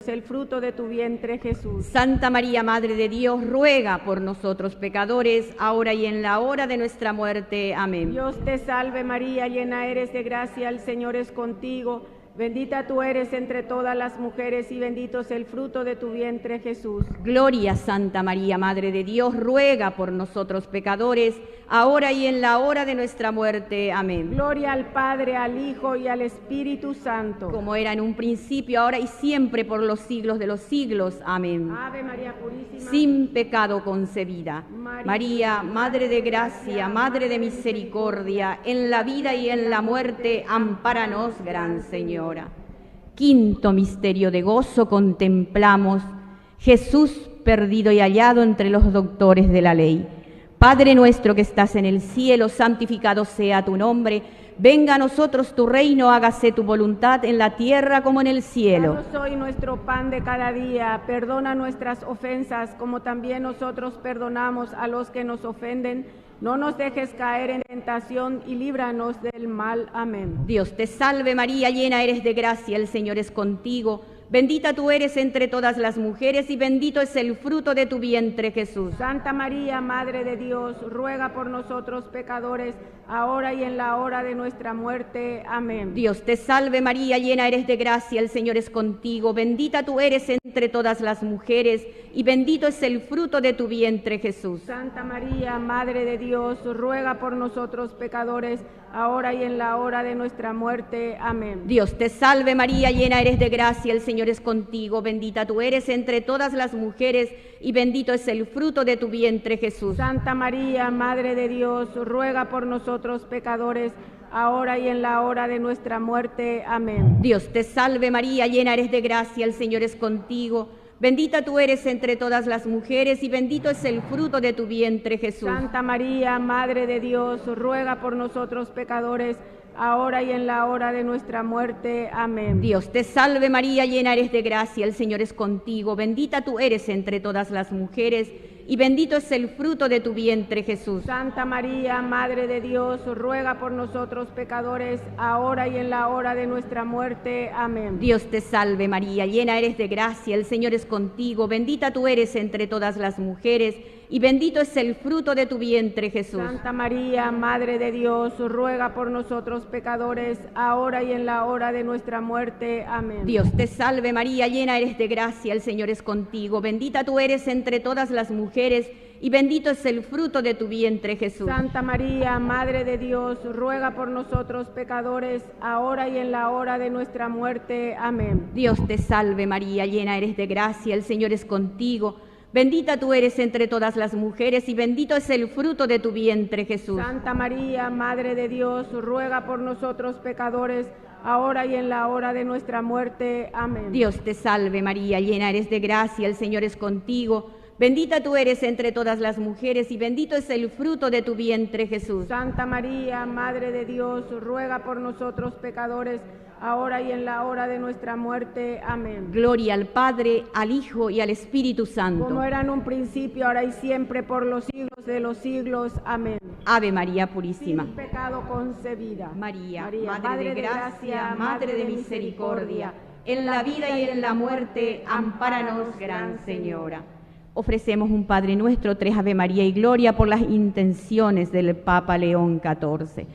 el fruto de tu vientre, Jesús. Santa María, Madre de Dios, ruega por nosotros pecadores, ahora y en la hora de nuestra muerte. Amén. Dios te salve María, llena eres de gracia, el Señor es contigo. Bendita tú eres entre todas las mujeres y bendito es el fruto de tu vientre, Jesús. Gloria, Santa María, Madre de Dios, ruega por nosotros pecadores, ahora y en la hora de nuestra muerte. Amén. Gloria al Padre, al Hijo y al Espíritu Santo. Como era en un principio, ahora y siempre, por los siglos de los siglos. Amén. Ave María Purísima, sin pecado concebida. María, Madre de gracia, Madre de misericordia, en la vida y en la muerte, ampáranos, Gran Señora. Quinto misterio de gozo contemplamos: Jesús perdido y hallado entre los doctores de la ley. Padre nuestro que estás en el cielo, santificado sea tu nombre. Venga a nosotros tu reino, hágase tu voluntad en la tierra como en el cielo. Danos hoy nuestro pan de cada día, perdona nuestras ofensas como también nosotros perdonamos a los que nos ofenden. No nos dejes caer en tentación y líbranos del mal. Amén. Dios te salve María, llena eres de gracia, el Señor es contigo. Bendita tú eres entre todas las mujeres y bendito es el fruto de tu vientre, Jesús. Santa María, Madre de Dios, ruega por nosotros pecadores, ahora y en la hora de nuestra muerte. Amén. Dios te salve María, llena eres de gracia, el Señor es contigo. Bendita tú eres entre todas las mujeres y bendito es el fruto de tu vientre, Jesús. Santa María, Madre de Dios, ruega por nosotros pecadores, ahora y en la hora de nuestra muerte. Amén. Dios te salve María, llena eres de gracia, el Señor es contigo. Bendita tú eres entre todas las mujeres y bendito es el fruto de tu vientre, Jesús. Santa María, Madre de Dios, ruega por nosotros pecadores, ahora y en la hora de nuestra muerte. Amén. Dios te salve María, llena eres de gracia, el Señor es contigo. Bendita tú eres entre todas las mujeres y bendito es el fruto de tu vientre, Jesús. Santa María, Madre de Dios, ruega por nosotros pecadores, ahora y en la hora de nuestra muerte. Amén. Dios te salve María, llena eres de gracia, el Señor es contigo. Bendita tú eres entre todas las mujeres y bendito es el fruto de tu vientre, Jesús. Santa María, Madre de Dios, ruega por nosotros pecadores, ahora y en la hora de nuestra muerte. Amén. Dios te salve María, llena eres de gracia, el Señor es contigo. Bendita tú eres entre todas las mujeres y bendito es el fruto de tu vientre, Jesús. Santa María, Madre de Dios, ruega por nosotros pecadores, ahora y en la hora de nuestra muerte. Amén. Dios te salve María, llena eres de gracia, el Señor es contigo. Bendita tú eres entre todas las mujeres y bendito es el fruto de tu vientre, Jesús. Santa María, Madre de Dios, ruega por nosotros pecadores, ahora y en la hora de nuestra muerte. Amén. Dios te salve María, llena eres de gracia, el Señor es contigo. Bendita tú eres entre todas las mujeres y bendito es el fruto de tu vientre, Jesús. Santa María, Madre de Dios, ruega por nosotros pecadores, ahora y en la hora de nuestra muerte. Amén. Dios te salve María, llena eres de gracia, el Señor es contigo. Bendita tú eres entre todas las mujeres y bendito es el fruto de tu vientre, Jesús. Santa María, Madre de Dios, ruega por nosotros pecadores, ahora y en la hora de nuestra muerte. Amén. Gloria al Padre, al Hijo y al Espíritu Santo. Como era en un principio, ahora y siempre, por los siglos de los siglos. Amén. Ave María Purísima. Sin pecado concebida. María, Madre de gracia, Madre de misericordia, en la vida y en la muerte, ampáranos, Gran Señora. Ofrecemos un Padre Nuestro, 3 Ave María y Gloria por las intenciones del Papa León XIV.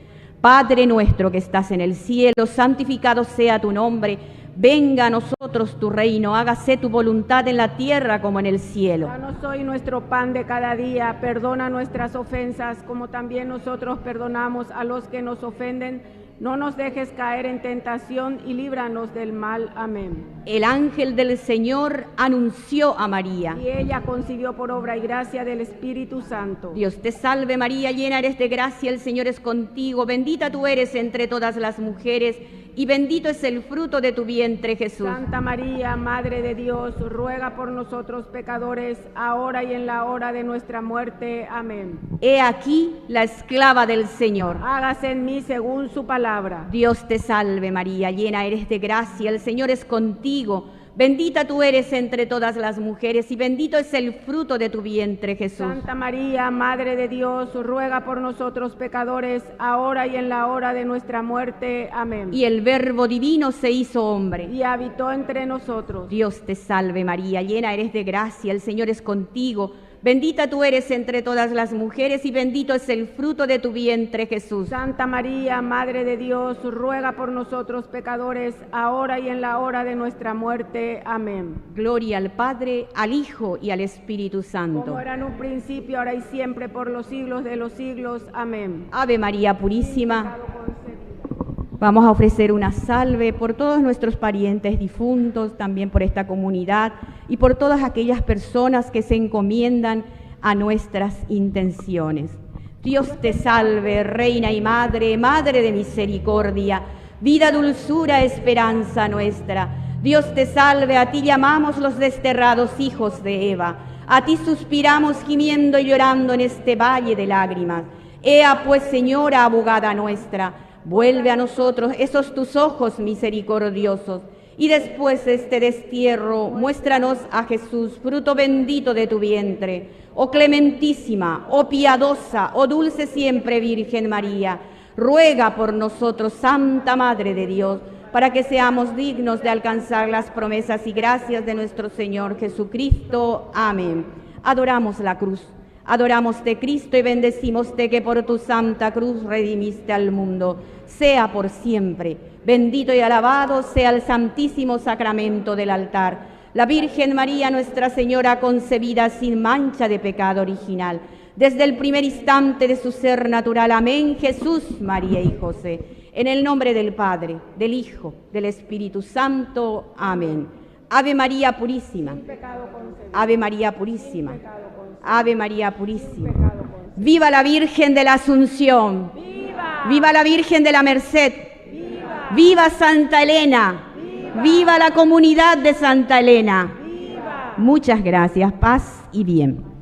Padre nuestro que estás en el cielo, santificado sea tu nombre. Venga a nosotros tu reino, hágase tu voluntad en la tierra como en el cielo. Danos hoy nuestro pan de cada día, perdona nuestras ofensas como también nosotros perdonamos a los que nos ofenden. No nos dejes caer en tentación y líbranos del mal. Amén. El ángel del Señor anunció a María. Y ella concibió por obra y gracia del Espíritu Santo. Dios te salve María, llena eres de gracia, el Señor es contigo. Bendita tú eres entre todas las mujeres y bendito es el fruto de tu vientre, Jesús. Santa María, Madre de Dios, ruega por nosotros pecadores, ahora y en la hora de nuestra muerte. Amén. He aquí la esclava del Señor. Hágase en mí según su palabra. Dios te salve María, llena eres de gracia, el Señor es contigo. Bendita tú eres entre todas las mujeres y bendito es el fruto de tu vientre, Jesús. Santa María, Madre de Dios, ruega por nosotros pecadores, ahora y en la hora de nuestra muerte. Amén. Y el Verbo divino se hizo hombre y habitó entre nosotros. Dios te salve María, llena eres de gracia, el Señor es contigo. Bendita tú eres entre todas las mujeres y bendito es el fruto de tu vientre, Jesús. Santa María, Madre de Dios, ruega por nosotros pecadores, ahora y en la hora de nuestra muerte. Amén. Gloria al Padre, al Hijo y al Espíritu Santo. Como era en un principio, ahora y siempre, por los siglos de los siglos. Amén. Ave María Purísima. Vamos a ofrecer una salve por todos nuestros parientes difuntos, también por esta comunidad y por todas aquellas personas que se encomiendan a nuestras intenciones. Dios te salve, Reina y Madre, Madre de misericordia, vida, dulzura, esperanza nuestra. Dios te salve, a ti llamamos los desterrados hijos de Eva, a ti suspiramos gimiendo y llorando en este valle de lágrimas. Ea pues, Señora, abogada nuestra, vuelve a nosotros esos tus ojos misericordiosos, y después de este destierro, muéstranos a Jesús, fruto bendito de tu vientre. Oh clementísima, oh piadosa, oh dulce siempre Virgen María, ruega por nosotros, Santa Madre de Dios, para que seamos dignos de alcanzar las promesas y gracias de nuestro Señor Jesucristo. Amén. Adoramos la cruz. Adoramoste, Cristo, y bendecimoste que por tu santa cruz redimiste al mundo. Sea por siempre. Bendito y alabado sea el santísimo sacramento del altar. La Virgen María, Nuestra Señora, concebida sin mancha de pecado original. Desde el primer instante de su ser natural. Amén. Jesús, María y José. En el nombre del Padre, del Hijo, del Espíritu Santo. Amén. Ave María Purísima. Ave María Purísima. Ave María Purísima. ¡Viva la Virgen de la Asunción! ¡Viva! ¡Viva la Virgen de la Merced! ¡Viva! ¡Viva Santa Elena! ¡Viva! ¡Viva la comunidad de Santa Elena! ¡Viva! Muchas gracias. Paz y bien.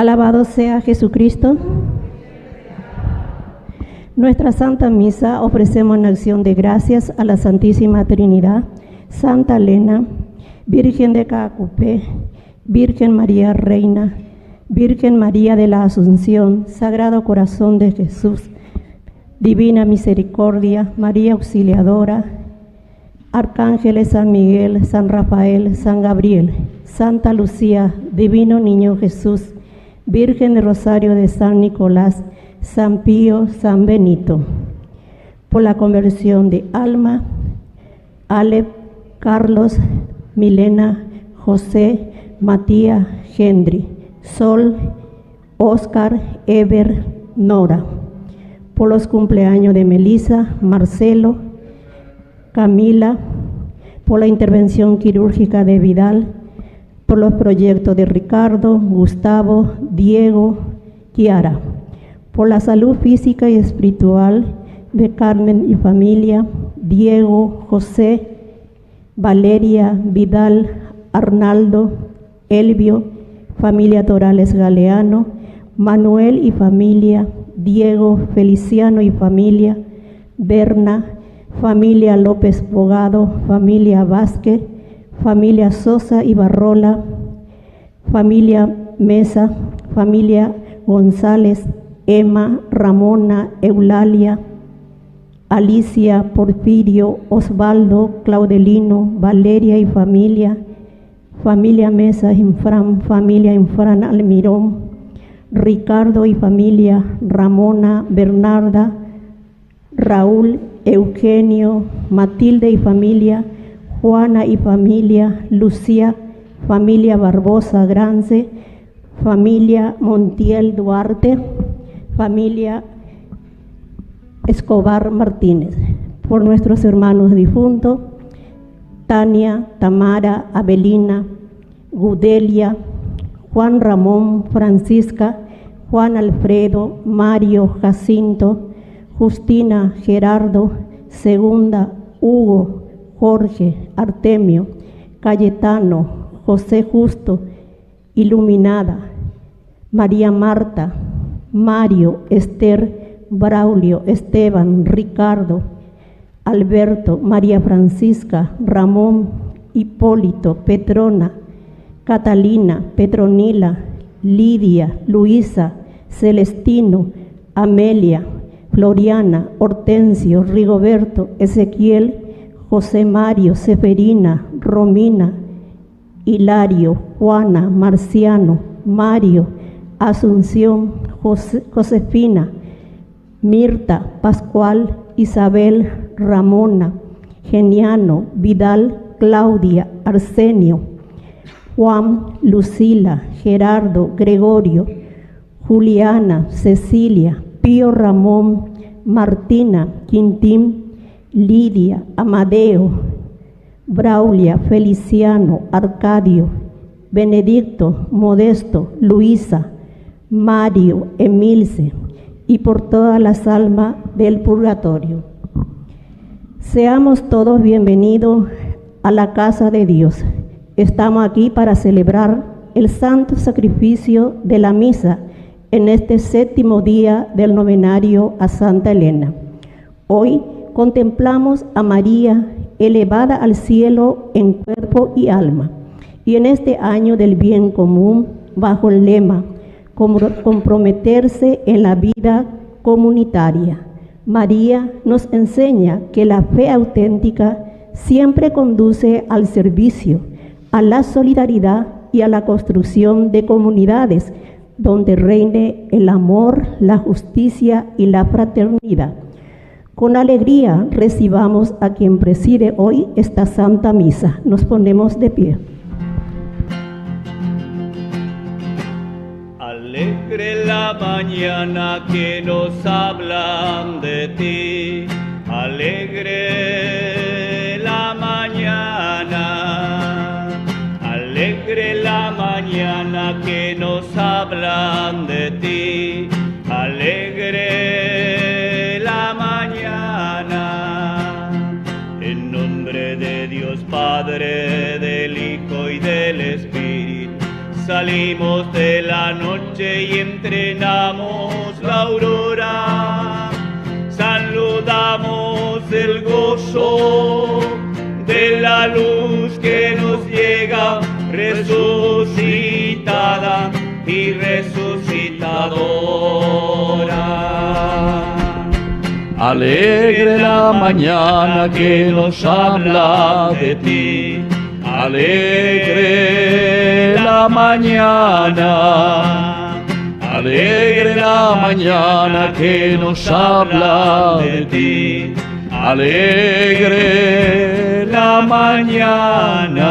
Alabado sea Jesucristo. Nuestra Santa Misa ofrecemos en acción de gracias a la Santísima Trinidad, Santa Elena, Virgen de Caacupé, Virgen María Reina, Virgen María de la Asunción, Sagrado Corazón de Jesús, Divina Misericordia, María Auxiliadora, Arcángeles San Miguel, San Rafael, San Gabriel, Santa Lucía, Divino Niño Jesús, Virgen de Rosario de San Nicolás, San Pío, San Benito, por la conversión de Alma, Alep, Carlos, Milena, José, Matías, Gendry, Sol, Oscar, Ever, Nora, por los cumpleaños de Melissa, Marcelo, Camila, por la intervención quirúrgica de Vidal, por los proyectos de Ricardo, Gustavo, Diego, Kiara, por la salud física y espiritual de Carmen y familia, Diego, José, Valeria, Vidal, Arnaldo, Elvio, familia Torales Galeano, Manuel y familia, Diego, Feliciano y familia, Berna, familia López Bogado, familia Vázquez, familia Sosa y Barrola, familia Mesa, familia González, Emma, Ramona, Eulalia, Alicia, Porfirio, Osvaldo, Claudelino, Valeria y familia, familia Mesa, Infran, familia Infran Almirón, Ricardo y familia, Ramona, Bernarda, Raúl, Eugenio, Matilde y familia, Juana y familia, Lucía, familia Barbosa Grance, familia Montiel Duarte, familia Escobar Martínez, por nuestros hermanos difuntos, Tania, Tamara, Abelina, Gudelia, Juan Ramón, Francisca, Juan Alfredo, Mario, Jacinto, Justina, Gerardo, Segunda, Hugo, Jorge, Artemio, Cayetano, José Justo, Iluminada, María Marta, Mario, Esther, Braulio, Esteban, Ricardo, Alberto, María Francisca, Ramón, Hipólito, Petrona, Catalina, Petronila, Lidia, Luisa, Celestino, Amelia, Floriana, Hortensio, Rigoberto, Ezequiel, José Mario, Seferina, Romina, Hilario, Juana, Marciano, Mario, Asunción, Josefina, Mirta, Pascual, Isabel, Ramona, Geniano, Vidal, Claudia, Arsenio, Juan, Lucila, Gerardo, Gregorio, Juliana, Cecilia, Pío Ramón, Martina, Quintín, Lidia, Amadeo, Braulia, Feliciano, Arcadio, Benedicto, Modesto, Luisa, Mario, Emilce, y por todas las almas del purgatorio. Seamos todos bienvenidos a la casa de Dios. Estamos aquí para celebrar el santo sacrificio de la misa en este séptimo día del novenario a Santa Elena. Hoy contemplamos a María elevada al cielo en cuerpo y alma, y en este año del bien común, bajo el lema comprometerse en la vida comunitaria, María nos enseña que la fe auténtica siempre conduce al servicio, a la solidaridad y a la construcción de comunidades donde reine el amor, la justicia y la fraternidad. Con alegría recibamos a quien preside hoy esta Santa Misa. Nos ponemos de pie. Alegre la mañana que nos hablan de ti, alegre la mañana, alegre la mañana que nos hablan de ti, alegre la mañana, en nombre de Dios Padre, del Hijo y del Espíritu salimos de la noche y entrenamos la aurora. Saludamos el gozo de la luz que nos llega, resucitada y resucitadora. Alegre la mañana que nos habla de ti, alegre la mañana, alegre la mañana que nos habla de ti, alegre la mañana.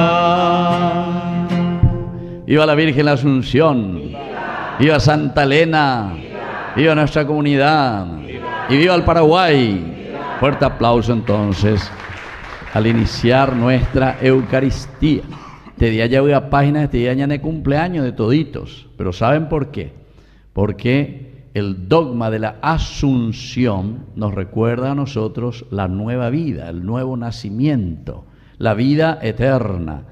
Viva la Virgen la Asunción, viva Santa Elena, viva nuestra comunidad y viva el Paraguay. Fuerte aplauso entonces al iniciar nuestra Eucaristía. Este día ya voy a páginas, este día ya de cumpleaños de toditos, pero ¿saben por qué? Porque el dogma de la Asunción nos recuerda a nosotros la nueva vida, el nuevo nacimiento, la vida eterna.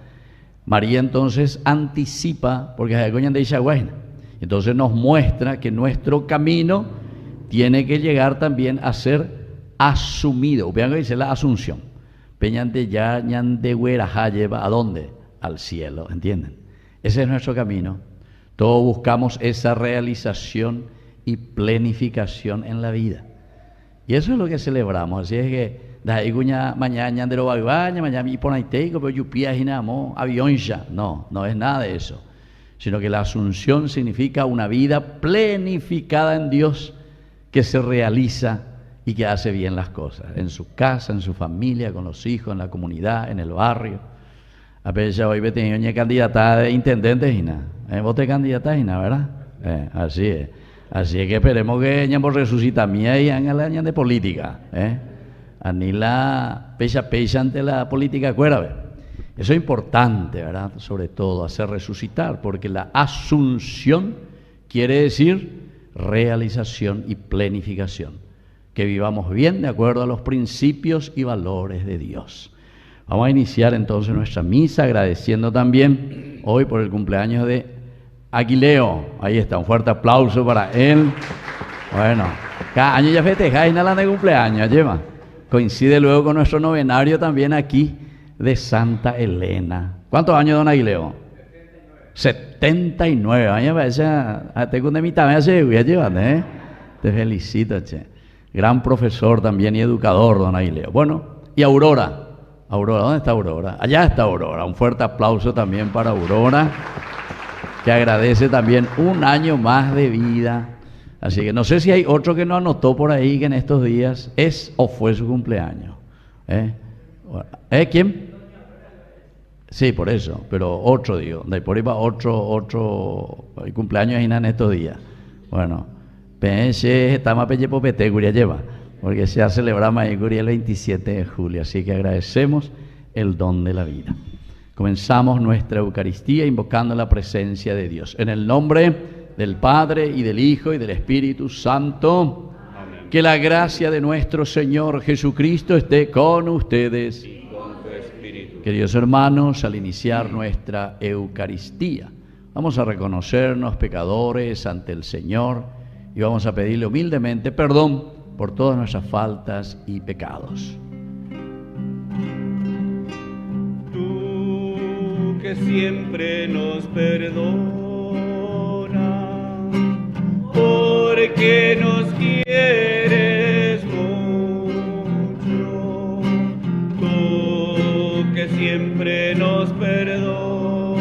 María entonces anticipa, porque entonces nos muestra que nuestro camino tiene que llegar también a ser asumido. Vean que dice la Asunción. Peñante ya ñande güeraja lleva ¿a dónde? Al cielo, ¿entienden? Ese es nuestro camino. Todos buscamos esa realización y plenificación en la vida. Y eso es lo que celebramos. Así es que mañana de lo mañana y por ahí pero yupía ginamo avión ya. No es nada de eso. Sino que la Asunción significa una vida planificada en Dios que se realiza y que hace bien las cosas, en su casa, en su familia, con los hijos, en la comunidad, en el barrio. A veces hoy he tenido una candidata de intendente, Gina. Vos te candidatas, Gina, ¿verdad? Así es. Así es que esperemos que ella por resucita mía y haga la de política. Ani la pecha ante la política, acuérdate. Eso es importante, ¿verdad? Sobre todo, hacer resucitar, porque la Asunción quiere decir realización y planificación. Que vivamos bien de acuerdo a los principios y valores de Dios. Vamos a iniciar entonces nuestra misa agradeciendo también hoy por el cumpleaños de Aguileo. Ahí está, un fuerte aplauso para él. Bueno, cada año ya festejáis la de cumpleaños, lleva. Coincide luego con nuestro novenario también aquí de Santa Elena. ¿Cuántos años, don Aguileo? 79 años. Tengo de mitad, me hace llevar, Te felicito, che. Gran profesor también y educador, don Aguileo. Bueno, y Aurora. Aurora, ¿dónde está Aurora? Allá está Aurora. Un fuerte aplauso también para Aurora, que agradece también un año más de vida. Así que no sé si hay otro que no anotó por ahí que en estos días es o fue su cumpleaños. ¿Quién? Sí, por eso, pero otro digo. De por ahí va otro cumpleaños en estos días. Bueno. Pense, estamos a peche popete, Guria lleva, porque se ha celebrado ahí Guria el 27 de julio, así que agradecemos el don de la vida. Comenzamos nuestra Eucaristía invocando la presencia de Dios. En el nombre del Padre, y del Hijo, y del Espíritu Santo. Amén. Que la gracia de nuestro Señor Jesucristo esté con ustedes. Y con tu espíritu. Queridos hermanos, al iniciar nuestra Eucaristía, vamos a reconocernos pecadores ante el Señor, y vamos a pedirle humildemente perdón por todas nuestras faltas y pecados. Tú que siempre nos perdonas, porque nos quieres mucho. Tú que siempre nos perdonas,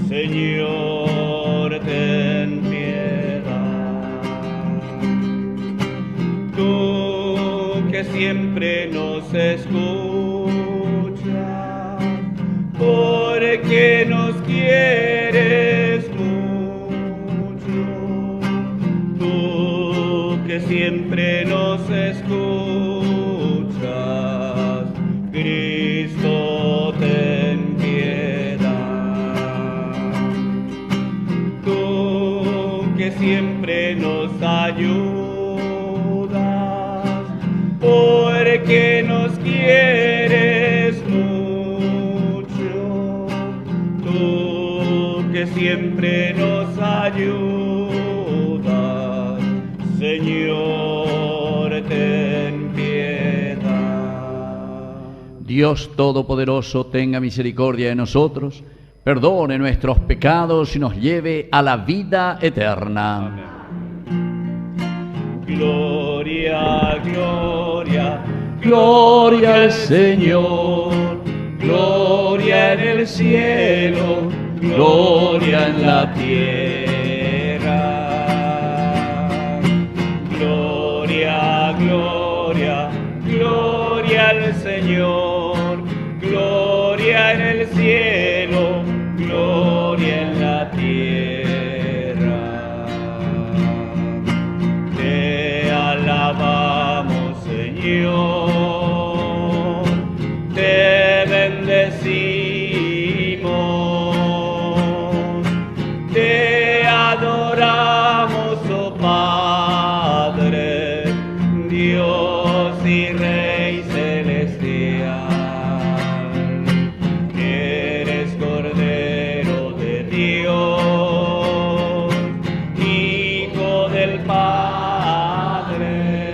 Señor, ten piedad. Tú que siempre nos escuchas, porque nos quieres mucho. Tú que siempre nos escuchas, Cristo, ten piedad. Tú que siempre nos ayudas, porque nos quieres mucho. Tú siempre nos ayudas. Señor, ten piedad. Dios Todopoderoso, tenga misericordia de nosotros, perdone nuestros pecados y nos lleve a la vida eterna. Amén. Gloria, gloria, gloria al Señor. Gloria en el cielo, gloria en la tierra. Gloria, gloria, gloria al Señor. Gloria en el cielo, gloria en la tierra. Te alabamos, Señor. Te bendecimos, te adoramos, oh Padre, Dios y Rey celestial. Eres Cordero de Dios, Hijo del Padre.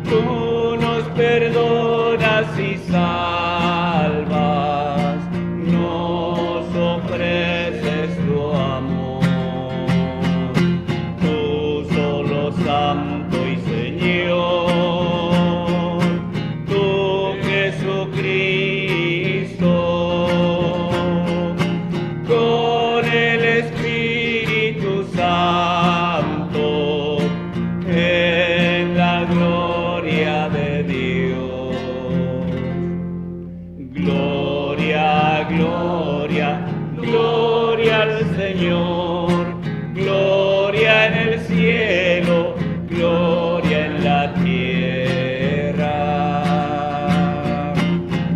Tú nos perdonas y salvas, nos ofreces tu amor. Tú solo Santo y Señor, tú Jesucristo, con el Espíritu Santo, en la gloria de Dios. Gloria, gloria, gloria al Señor. Gloria en el cielo, gloria en la tierra.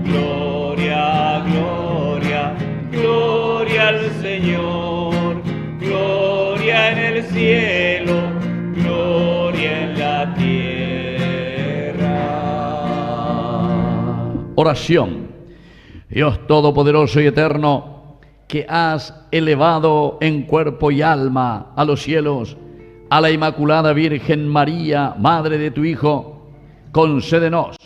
Gloria, gloria, gloria al Señor. Gloria en el cielo, gloria en la tierra. Oración. Dios Todopoderoso y Eterno, que has elevado en cuerpo y alma a los cielos a la Inmaculada Virgen María, Madre de tu Hijo, concédenos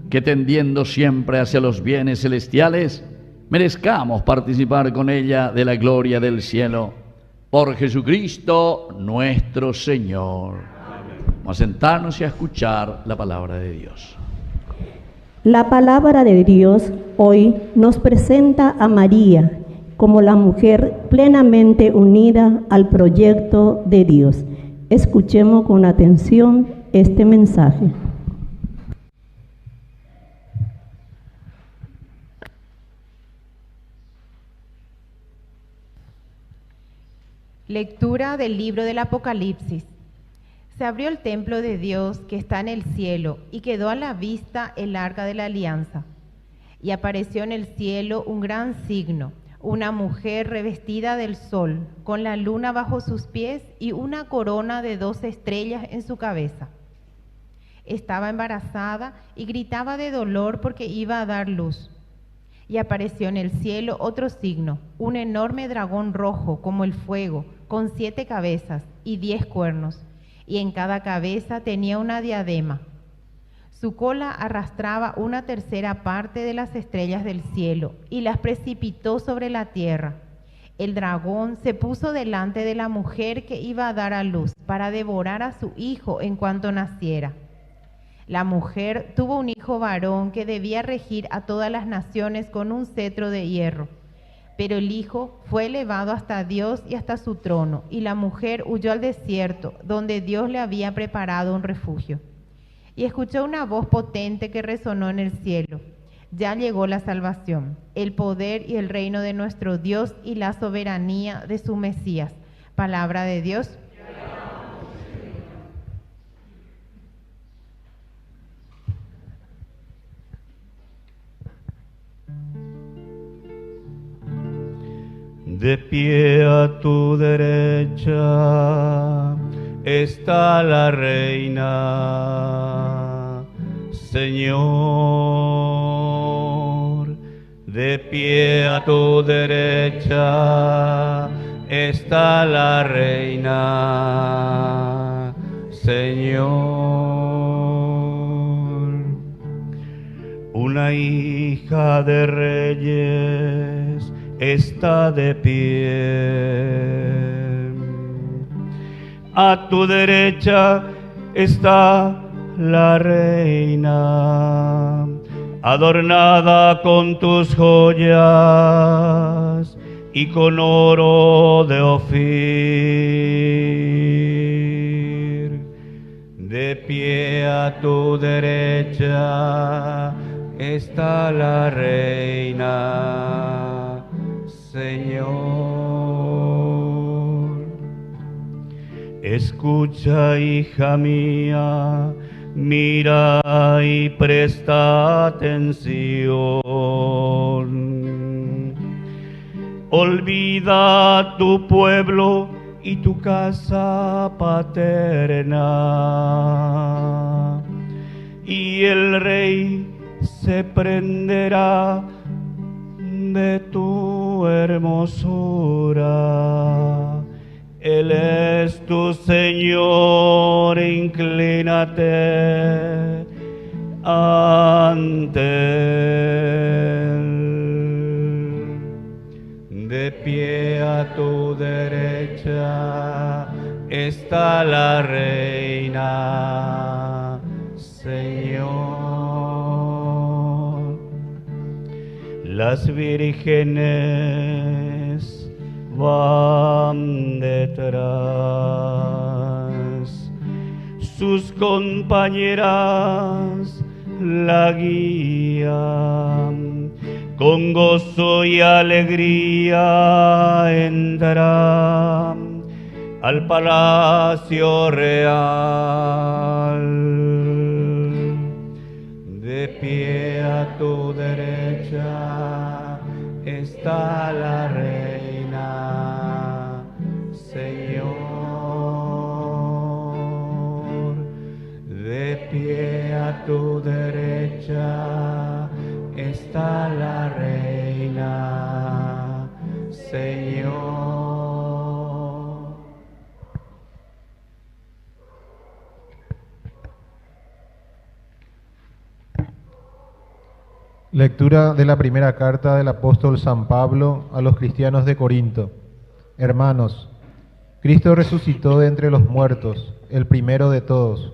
que, tendiendo siempre hacia los bienes celestiales, merezcamos participar con ella de la gloria del cielo. Por Jesucristo nuestro Señor. Vamos a sentarnos y a escuchar la palabra de Dios. La palabra de Dios hoy nos presenta a María como la mujer plenamente unida al proyecto de Dios. Escuchemos con atención este mensaje. Lectura del libro del Apocalipsis. Se abrió el templo de Dios que está en el cielo y quedó a la vista el arca de la alianza. Y apareció en el cielo un gran signo, una mujer revestida del sol, con la luna bajo sus pies y una corona de 12 estrellas en su cabeza. Estaba embarazada y gritaba de dolor porque iba a dar luz. Y apareció en el cielo otro signo, un enorme dragón rojo como el fuego, con 7 cabezas y 10 cuernos, y en cada cabeza tenía una diadema. Su cola arrastraba 1/3 parte de las estrellas del cielo y las precipitó sobre la tierra. El dragón se puso delante de la mujer que iba a dar a luz para devorar a su hijo en cuanto naciera. La mujer tuvo un hijo varón que debía regir a todas las naciones con un cetro de hierro. Pero el hijo fue elevado hasta Dios y hasta su trono, y la mujer huyó al desierto, donde Dios le había preparado un refugio. Y escuchó una voz potente que resonó en el cielo: ya llegó la salvación, el poder y el reino de nuestro Dios y la soberanía de su Mesías. Palabra de Dios. De pie a tu derecha está la reina, Señor, De pie a tu derecha está la reina, Señor. Una hija de reyes está de pie. A tu derecha está la reina, adornada con tus joyas y con oro de Ofir. De pie a tu derecha está la reina, Señor. Escucha, hija mía, mira y presta atención. Olvida tu pueblo y tu casa paterna, y el rey se prenderá de tu hermosura. Él es tu Señor, inclínate ante Él. De pie a tu derecha está la reina, Señor. Las vírgenes van detrás, sus compañeras la guían, con gozo y alegría entrará al palacio real. De pie a tu derecha está la reina, Señor. De pie a tu derecha está la reina, Señor. Lectura de la primera carta del apóstol San Pablo a los cristianos de Corinto. Hermanos, Cristo resucitó de entre los muertos, el primero de todos,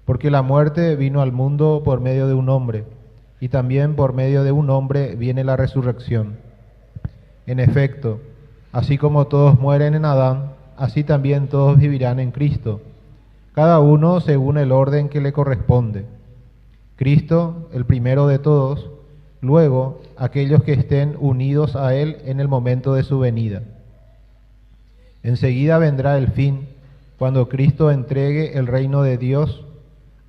porque la muerte vino al mundo por medio de un hombre, y también por medio de un hombre viene la resurrección. En efecto, así como todos mueren en Adán, así también todos vivirán en Cristo, cada uno según el orden que le corresponde. Cristo, el primero de todos, luego aquellos que estén unidos a Él en el momento de su venida. Enseguida vendrá el fin, cuando Cristo entregue el reino de Dios,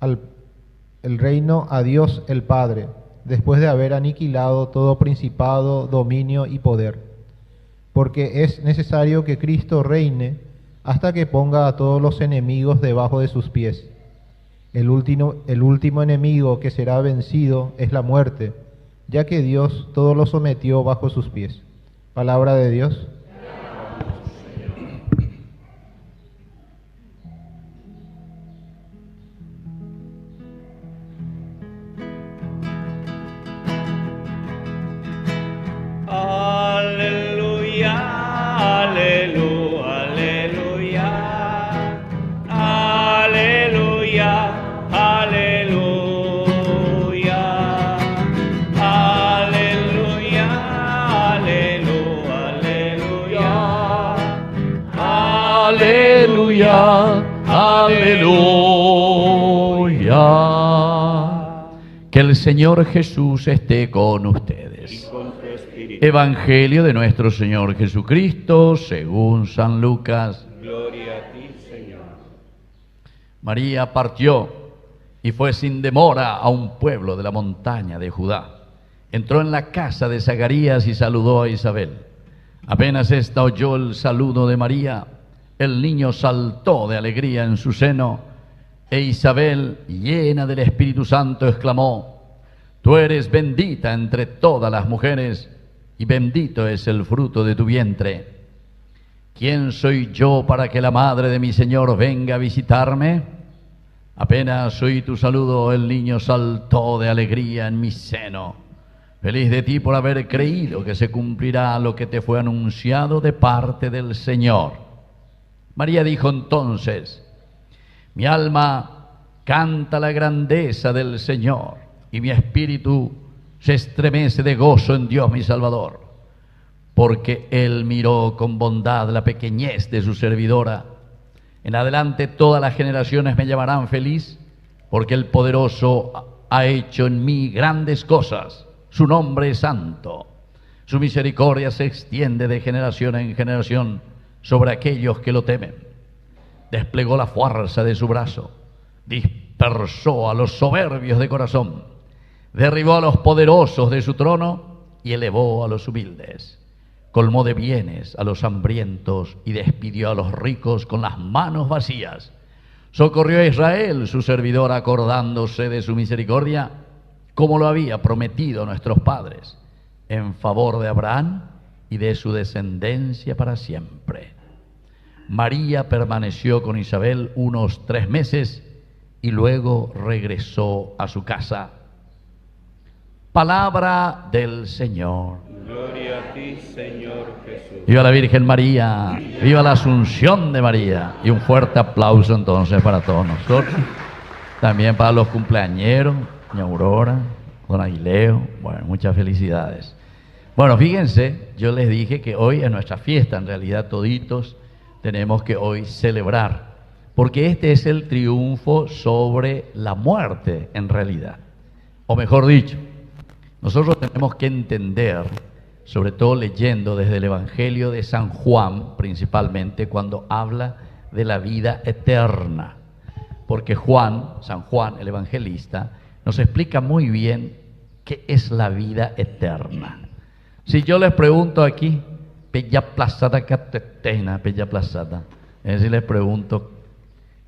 el reino a Dios el Padre, después de haber aniquilado todo principado, dominio y poder. Porque es necesario que Cristo reine hasta que ponga a todos los enemigos debajo de sus pies. El último enemigo que será vencido es la muerte, ya que Dios todo lo sometió bajo sus pies. Palabra de Dios. Aleluya, aleluya, aleluya, aleluya, aleluya, Aleluya, aleluya. Que el Señor Jesús esté con ustedes. Evangelio de nuestro Señor Jesucristo según San Lucas. Gloria a ti, Señor. María partió y fue sin demora a un pueblo de la montaña de Judá. Entró en la casa de Zacarías y saludó a Isabel. Apenas ésta oyó el saludo de María, el niño saltó de alegría en su seno, e Isabel, llena del Espíritu Santo, exclamó: Tú eres bendita entre todas las mujeres, y bendito es el fruto de tu vientre. ¿Quién soy yo para que la madre de mi Señor venga a visitarme? Apenas oí tu saludo, el niño saltó de alegría en mi seno. Feliz de ti por haber creído que se cumplirá lo que te fue anunciado de parte del Señor. María dijo entonces: mi alma canta la grandeza del Señor, y mi espíritu se estremece de gozo en Dios mi Salvador, porque Él miró con bondad la pequeñez de su servidora. En adelante todas las generaciones me llamarán feliz, porque el Poderoso ha hecho en mí grandes cosas. Su nombre es santo. Su misericordia se extiende de generación en generación sobre aquellos que lo temen. Desplegó la fuerza de su brazo, dispersó a los soberbios de corazón, derribó a los poderosos de su trono y elevó a los humildes. Colmó de bienes a los hambrientos y despidió a los ricos con las manos vacías. Socorrió a Israel, su servidor, acordándose de su misericordia, como lo había prometido a nuestros padres, en favor de Abraham y de su descendencia para siempre. María permaneció con Isabel unos 3 meses y luego regresó a su casa. Palabra del Señor. Gloria a ti, Señor Jesús. Viva la Virgen María, viva la Asunción de María. Y un fuerte aplauso entonces para todos nosotros. También para los cumpleañeros, doña Aurora, don Aguileo. Bueno, muchas felicidades. Bueno, fíjense, yo les dije que hoy es nuestra fiesta, en realidad toditos tenemos que hoy celebrar, porque este es el triunfo sobre la muerte en realidad. O mejor dicho, nosotros tenemos que entender, sobre todo leyendo desde el Evangelio de San Juan, principalmente cuando habla de la vida eterna, porque San Juan, el evangelista, nos explica muy bien qué es la vida eterna. Si yo les pregunto aquí, Bella Plazada Catetena, Bella Plazada, es decir, les pregunto,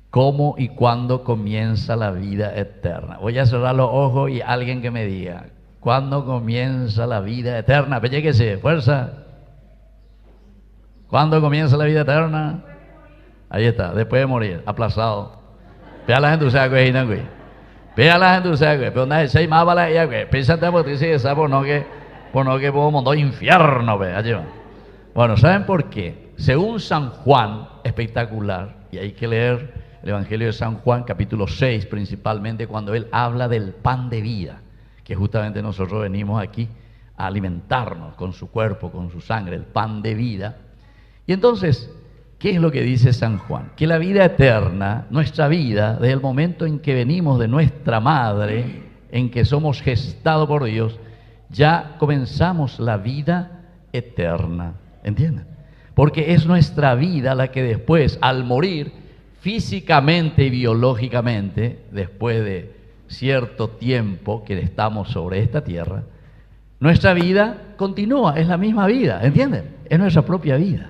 ¿cómo y cuándo comienza la vida eterna? Voy a cerrar los ojos y alguien que me diga, ¿cuándo comienza la vida eterna? Pelléquese, fuerza. ¿Cuándo comienza la vida eterna? Ahí está, después de morir, aplazado. Vea la gente usar güey, no güey. Vea la gente usar güey, pero nadie se más vale ya güey. Piénsate porque si esa por no que podemos mandar infierno, ve, allí va. Bueno, ¿saben por qué? Según San Juan, espectacular, y hay que leer el Evangelio de San Juan, capítulo 6, principalmente cuando él habla del pan de vida, que justamente nosotros venimos aquí a alimentarnos con su cuerpo, con su sangre, el pan de vida. Y entonces, ¿qué es lo que dice San Juan? Que la vida eterna, nuestra vida, desde el momento en que venimos de nuestra madre, en que somos gestados por Dios, ya comenzamos la vida eterna, ¿entienden? Porque es nuestra vida la que después, al morir, físicamente y biológicamente, después de cierto tiempo que estamos sobre esta tierra, nuestra vida continúa, es la misma vida, ¿entienden? Es nuestra propia vida.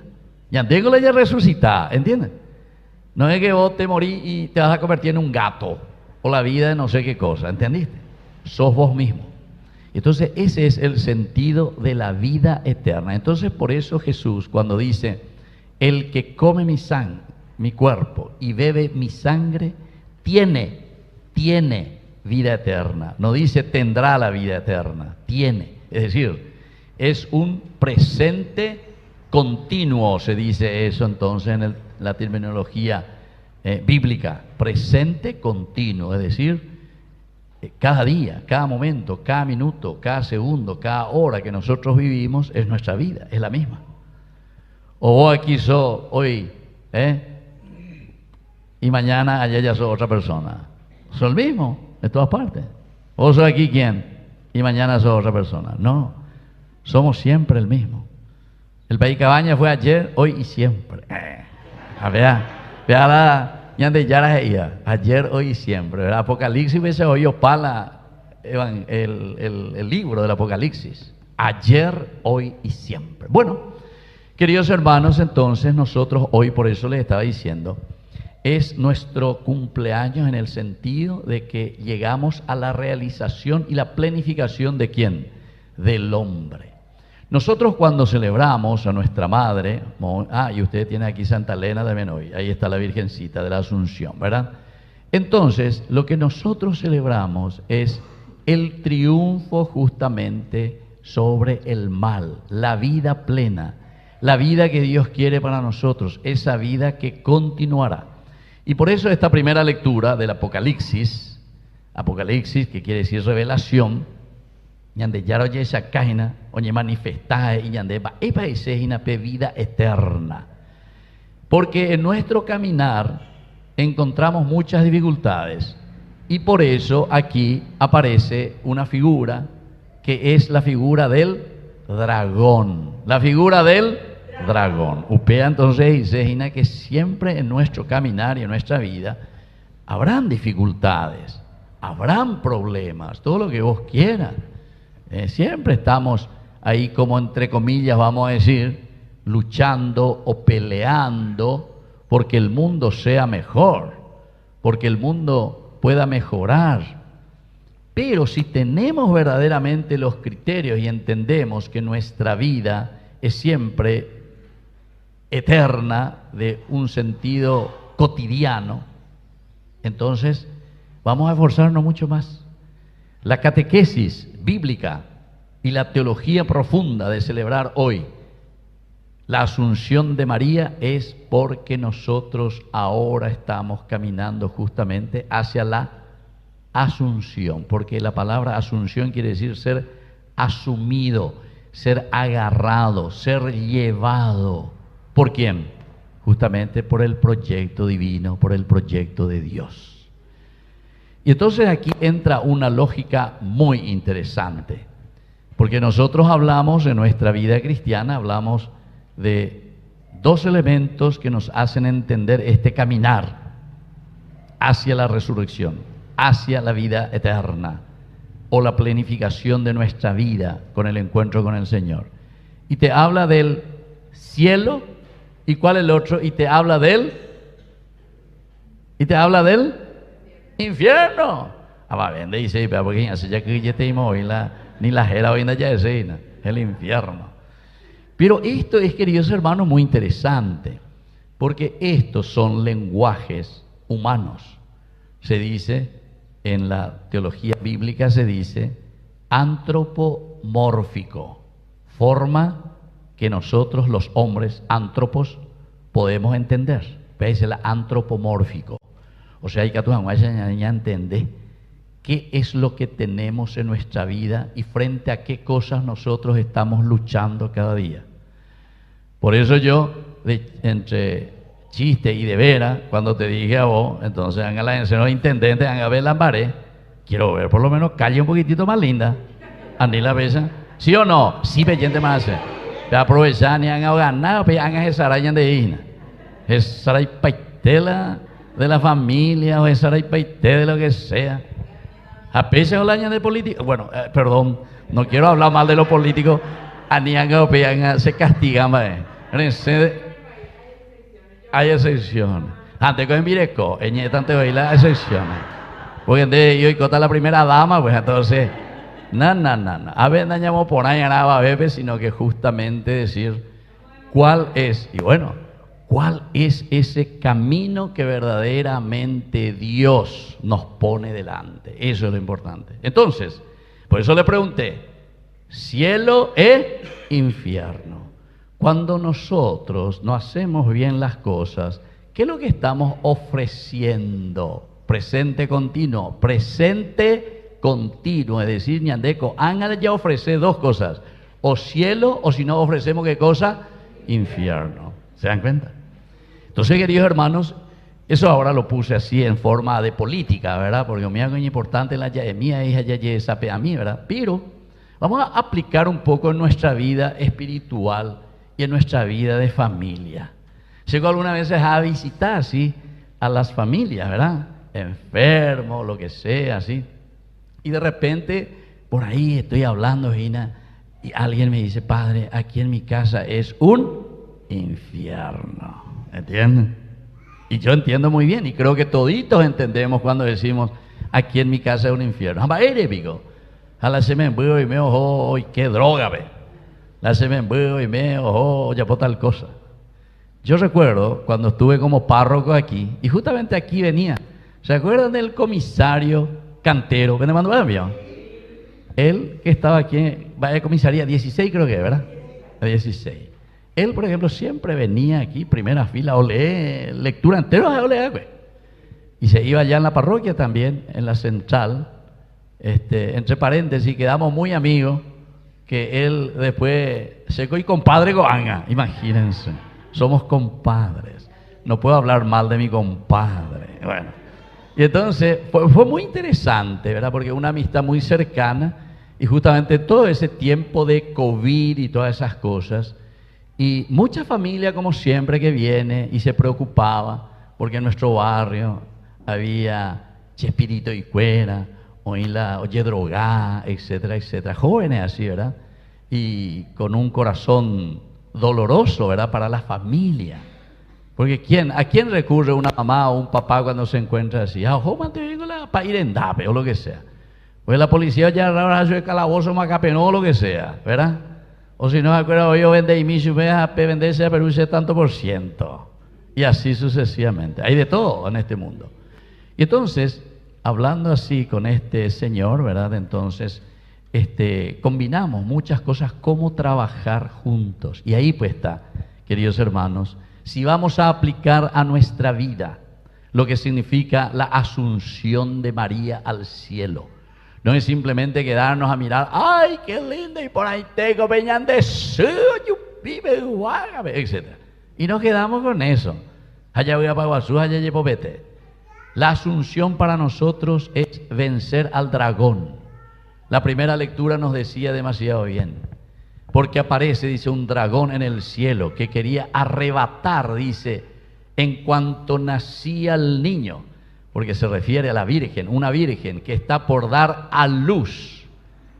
Y antes que ya resucitada, ¿entienden? No es que vos te morís y te vas a convertir en un gato, o la vida de no sé qué cosa, ¿entendiste? Sos vos mismo. Entonces ese es el sentido de la vida eterna. Entonces por eso Jesús cuando dice, el que come mi cuerpo y bebe mi sangre, tiene vida eterna. No dice tendrá la vida eterna, tiene. Es decir, es un presente continuo, se dice eso entonces en la terminología bíblica. Presente continuo, es decir, cada día, cada momento, cada minuto, cada segundo, cada hora que nosotros vivimos es nuestra vida, es la misma. O vos aquí sos hoy, y mañana allá ya sos otra persona. Sos el mismo, de todas partes. Vos sos aquí quién, y mañana sos otra persona. No, somos siempre el mismo. El país Cabaña fue ayer, hoy y siempre. Vea la... ayer, hoy y siempre. El Apocalipsis se oyó para el libro del Apocalipsis. Ayer, hoy y siempre. Bueno, queridos hermanos, entonces nosotros hoy, por eso les estaba diciendo, es nuestro cumpleaños en el sentido de que llegamos a la realización y la plenificación ¿de quién? Del hombre. Nosotros cuando celebramos a nuestra madre, y ustedes tienen aquí Santa Elena de Menoy, ahí está la Virgencita de la Asunción, ¿verdad? Entonces, lo que nosotros celebramos es el triunfo justamente sobre el mal, la vida plena, la vida que Dios quiere para nosotros, esa vida que continuará. Y por eso esta primera lectura del Apocalipsis, que quiere decir revelación, yande yaro yesa kahina, oye manifestada y yande va una vida eterna. Porque en nuestro caminar encontramos muchas dificultades y por eso aquí aparece una figura que es la figura del dragón. La figura del dragón. Upea entonces dice que siempre en nuestro caminar y en nuestra vida habrán dificultades, habrán problemas, todo lo que vos quieras. Siempre estamos ahí como entre comillas vamos a decir, luchando o peleando porque el mundo sea mejor, porque el mundo pueda mejorar. Pero si tenemos verdaderamente los criterios y entendemos que nuestra vida es siempre eterna, de un sentido cotidiano, entonces vamos a esforzarnos mucho más. La catequesis bíblica y la teología profunda de celebrar hoy la Asunción de María es porque nosotros ahora estamos caminando justamente hacia la Asunción, porque la palabra Asunción quiere decir ser asumido, ser agarrado, ser llevado. ¿Por quién? Justamente por el proyecto divino, por el proyecto de Dios. Y entonces aquí entra una lógica muy interesante, porque nosotros hablamos en nuestra vida cristiana, hablamos de dos elementos que nos hacen entender este caminar hacia la resurrección, hacia la vida eterna o la plenificación de nuestra vida con el encuentro con el Señor. Y te habla del cielo, ¿y cuál es el otro? Y te habla del infierno. Va vende dice, pero porque ya que ya te ni la jera hoy ya es el infierno. Pero esto es, queridos hermanos, muy interesante, porque estos son lenguajes humanos. Se dice, en la teología bíblica se dice, antropomórfico, forma que nosotros los hombres, antropos, podemos entender. ¿Veis? El antropomórfico. O sea, hay que entender qué es lo que tenemos en nuestra vida y frente a qué cosas nosotros estamos luchando cada día. Por eso yo, entre chiste y de veras, cuando te dije a vos, entonces hagan la señor intendente, hagan a ver la pared, quiero ver por lo menos calle un poquitito más linda. Andí la besa, ¿sí o no? Sí, peyente más. Te aprovechan y hagan ganado, pero hagan esa araña de Ina. Esa araña paitela de la familia, o esa araña paitela de lo que sea. A pesar de la año de política, bueno, perdón, no quiero hablar mal de los políticos, se castigan, hay excepciones. Antes que Mireco, tanto hay las excepciones. Porque de yo y cota la primera dama, pues entonces, no. A ver, no llamamos por ahí nada, bebé, sino que justamente decir cuál es, y bueno, cuál es ese camino que verdaderamente Dios nos pone delante. Eso es lo importante. Entonces, por eso le pregunté, cielo e infierno. Cuando nosotros no hacemos bien las cosas, ¿qué es lo que estamos ofreciendo? Presente continuo, es decir, ñandeco, háganle ya ofrecer dos cosas, o cielo, o si no ofrecemos ¿qué cosa? Infierno. ¿Se dan cuenta? Entonces, queridos hermanos, eso ahora lo puse así en forma de política, ¿verdad? Porque me hago importante la mía hija ya sabe a mí, ¿verdad? Pero vamos a aplicar un poco en nuestra vida espiritual y en nuestra vida de familia. Llego algunas veces a visitar así a las familias, ¿verdad? Enfermos, lo que sea, así. Y de repente, por ahí estoy hablando, Gina, y alguien me dice, padre, aquí en mi casa es un infierno. ¿Entienden? Y yo entiendo muy bien, y creo que toditos entendemos cuando decimos, aquí en mi casa es un infierno. Hamba épico. A la se me embuo y me ojo, qué droga, ve. La se me embuo y me ojo, ya por tal cosa. Yo recuerdo cuando estuve como párroco aquí, y justamente aquí venía. ¿Se acuerdan del comisario Cantero? ¿Me mandó avión? Él que estaba aquí, vaya comisaría 16 creo que, ¿verdad? 16. Él, por ejemplo, siempre venía aquí, primera fila, o lee lectura entera, y se iba allá en la parroquia también, en la central, entre paréntesis, quedamos muy amigos, que él después se y compadre Goanga, imagínense, somos compadres, no puedo hablar mal de mi compadre, bueno, y entonces fue muy interesante, ¿verdad? Porque una amistad muy cercana, y justamente todo ese tiempo de COVID y todas esas cosas, y mucha familia como siempre que viene y se preocupaba, porque en nuestro barrio había Chespirito y Cuera, oye drogá, etcétera, etcétera, jóvenes así, ¿verdad? Y con un corazón doloroso, ¿verdad? Para la familia. Porque ¿a quién recurre una mamá o un papá cuando se encuentra así? Para ir en dape o lo que sea. Pues la policía ya ahora hace el calabozo macapenó o lo que sea, ¿verdad? O si no me acuerdo, yo vende y mi venderse a Perú ese tanto por ciento. Y así sucesivamente. Hay de todo en este mundo. Y entonces, hablando así con este señor, ¿verdad? Entonces, combinamos muchas cosas, cómo trabajar juntos. Y ahí pues está, queridos hermanos, si vamos a aplicar a nuestra vida lo que significa la asunción de María al cielo. No es simplemente quedarnos a mirar, ¡ay, qué lindo! Y por ahí tengo peñan de suyo, vive, etc. Y nos quedamos con eso. Allá voy a Paguazú, allá llevo vete. La asunción para nosotros es vencer al dragón. La primera lectura nos decía demasiado bien. Porque aparece, dice, un dragón en el cielo que quería arrebatar, dice, en cuanto nacía el niño. Porque se refiere a la Virgen, una Virgen que está por dar a luz.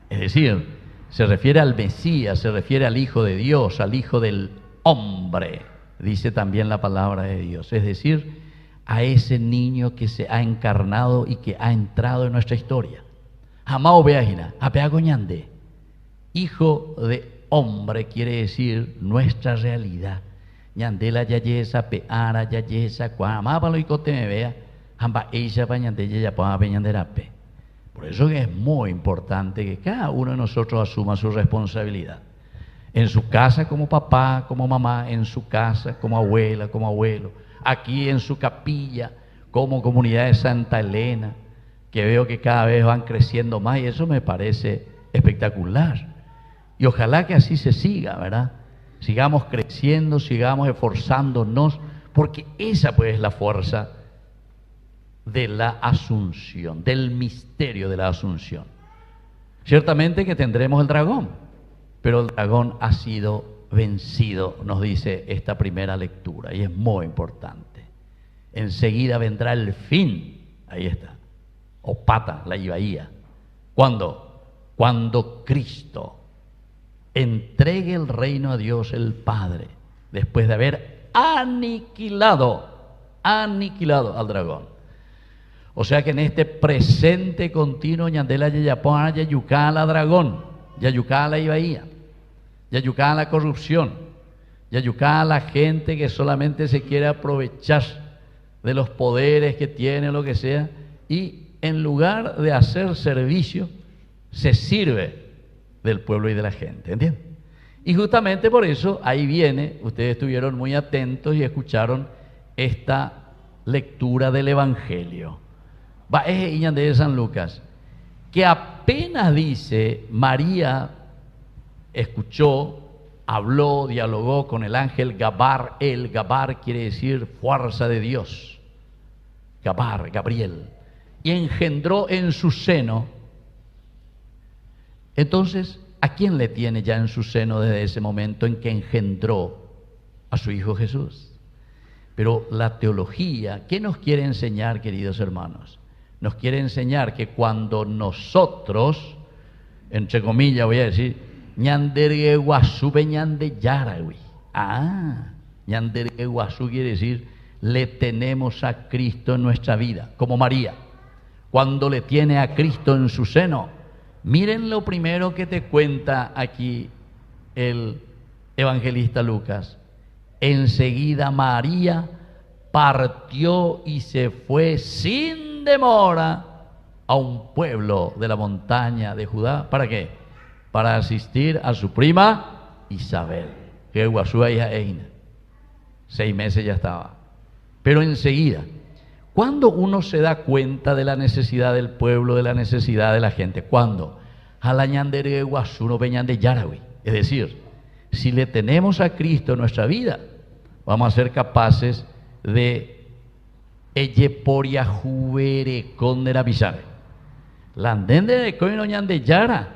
Es decir, se refiere al Mesías, se refiere al Hijo de Dios, al Hijo del hombre, dice también la palabra de Dios. Es decir, a ese niño que se ha encarnado y que ha entrado en nuestra historia. Amado Beajina, Apeagoñande, Hijo de hombre quiere decir nuestra realidad. Ñandela yayesa, peara yayesa, cuamápalo y cote me vea. Por eso que es muy importante que cada uno de nosotros asuma su responsabilidad. En su casa como papá, como mamá, en su casa como abuela, como abuelo, aquí en su capilla, como comunidad de Santa Elena, que veo que cada vez van creciendo más y eso me parece espectacular. Y ojalá que así se siga, ¿verdad? Sigamos creciendo, sigamos esforzándonos, porque esa pues es la fuerza de la asunción, del misterio de la asunción. Ciertamente que tendremos el dragón, pero el dragón ha sido vencido, nos dice esta primera lectura, y es muy importante. Enseguida vendrá el fin, ahí está, Opata, la Ibaía. ¿Cuándo? Cuando Cristo entregue el reino a Dios el Padre, después de haber aniquilado al dragón. O sea que en este presente continuo, Ñandela Yayapón, Yayucá la dragón, Yayucá la Ibaía, Yayucá la corrupción, Yayucá la gente que solamente se quiere aprovechar de los poderes que tiene, lo que sea, y en lugar de hacer servicio, se sirve del pueblo y de la gente, ¿entienden? Y justamente por eso ahí viene, ustedes estuvieron muy atentos y escucharon esta lectura del Evangelio. Va es de San Lucas, que apenas dice María escuchó, habló, dialogó con el ángel Gabar. El Gabar quiere decir fuerza de Dios. Gabar, Gabriel. Y engendró en su seno. Entonces, ¿a quién le tiene ya en su seno desde ese momento en que engendró a su Hijo Jesús? Pero la teología, ¿qué nos quiere enseñar, queridos hermanos? Nos quiere enseñar que cuando nosotros, entre comillas voy a decir, ñandergueguazú peñande yarawi. Ñandergueguazú quiere decir le tenemos a Cristo en nuestra vida, como María, cuando le tiene a Cristo en su seno. Miren lo primero que te cuenta aquí el evangelista Lucas. Enseguida María partió y se fue sin demora a un pueblo de la montaña de Judá. ¿Para qué? Para asistir a su prima Isabel, que es Guasúa hija Eina. 6 meses ya estaba. Pero enseguida, ¿cuándo uno se da cuenta de la necesidad del pueblo, de la necesidad de la gente? ¿Cuándo? Jalañandere Guasuno Peñan de Yarawi. Es decir, si le tenemos a Cristo en nuestra vida, vamos a ser capaces de Eyeporia Juvere Condera Bizarre. Landende de Coinoñan de Yara.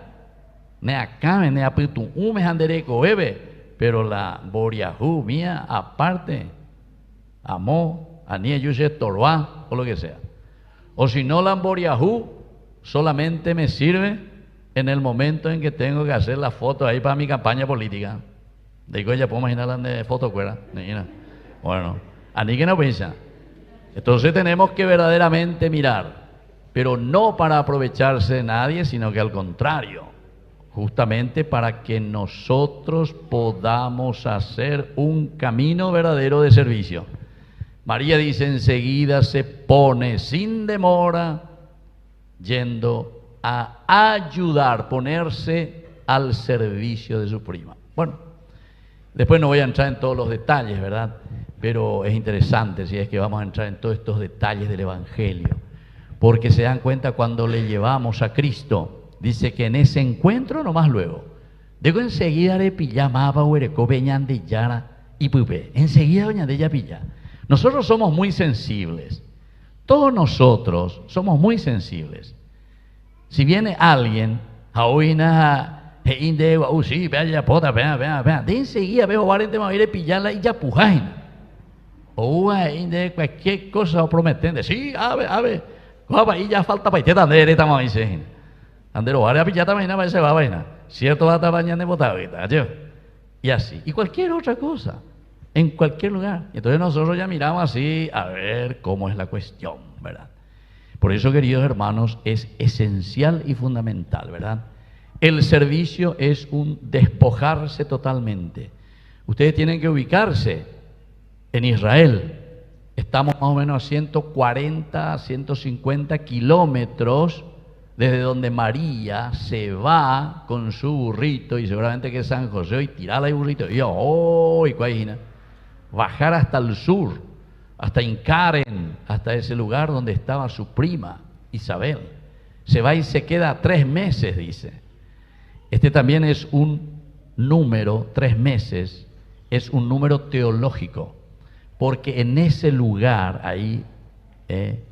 Ne acabe, ne apitu, andere coebe, pero la Boriahu mía, aparte, amó, anie yuse torba, o lo que sea. O si no, la Boriahu solamente me sirve en el momento en que tengo que hacer la foto ahí para mi campaña política. Digo, ya puedo imaginar la de foto cuera. Bueno, ani que no piensa. Entonces tenemos que verdaderamente mirar, pero no para aprovecharse de nadie, sino que al contrario, justamente para que nosotros podamos hacer un camino verdadero de servicio. María dice, enseguida se pone sin demora, yendo a ayudar, ponerse al servicio de su prima. Bueno, después no voy a entrar en todos los detalles, ¿verdad? Pero es interesante si es que vamos a entrar en todos estos detalles del Evangelio, porque se dan cuenta cuando le llevamos a Cristo. Dice que en ese encuentro, nomás luego, digo enseguida le pillamaba huereco veñan de Yara y Pupe, enseguida veñan de ella pilla. Nosotros somos muy sensibles, todos nosotros somos muy sensibles. Si viene alguien, sí, vea ya pota, vea, de enseguida veo variante me ir a pillarla y ya pujaina. O de cualquier cosa prometente, sí, ave, y ya falta para que andar estamos ahí se. Andero vale a pillata vaina para ese va vaina. Cierto va a estar bañando botavita, y así. Y cualquier otra cosa, en cualquier lugar. Y entonces nosotros ya miramos así a ver cómo es la cuestión, ¿verdad? Por eso, queridos hermanos, es esencial y fundamental, ¿verdad? El servicio es un despojarse totalmente. Ustedes tienen que ubicarse en Israel. Estamos más o menos a 140, 150 kilómetros desde donde María se va con su burrito, y seguramente que es San José, y tirarla el burrito, y bajar hasta el sur, hasta Incaren, hasta ese lugar donde estaba su prima Isabel. Se va y se queda 3 meses, dice. Este también es un número, 3 meses, es un número teológico, porque en ese lugar ahí,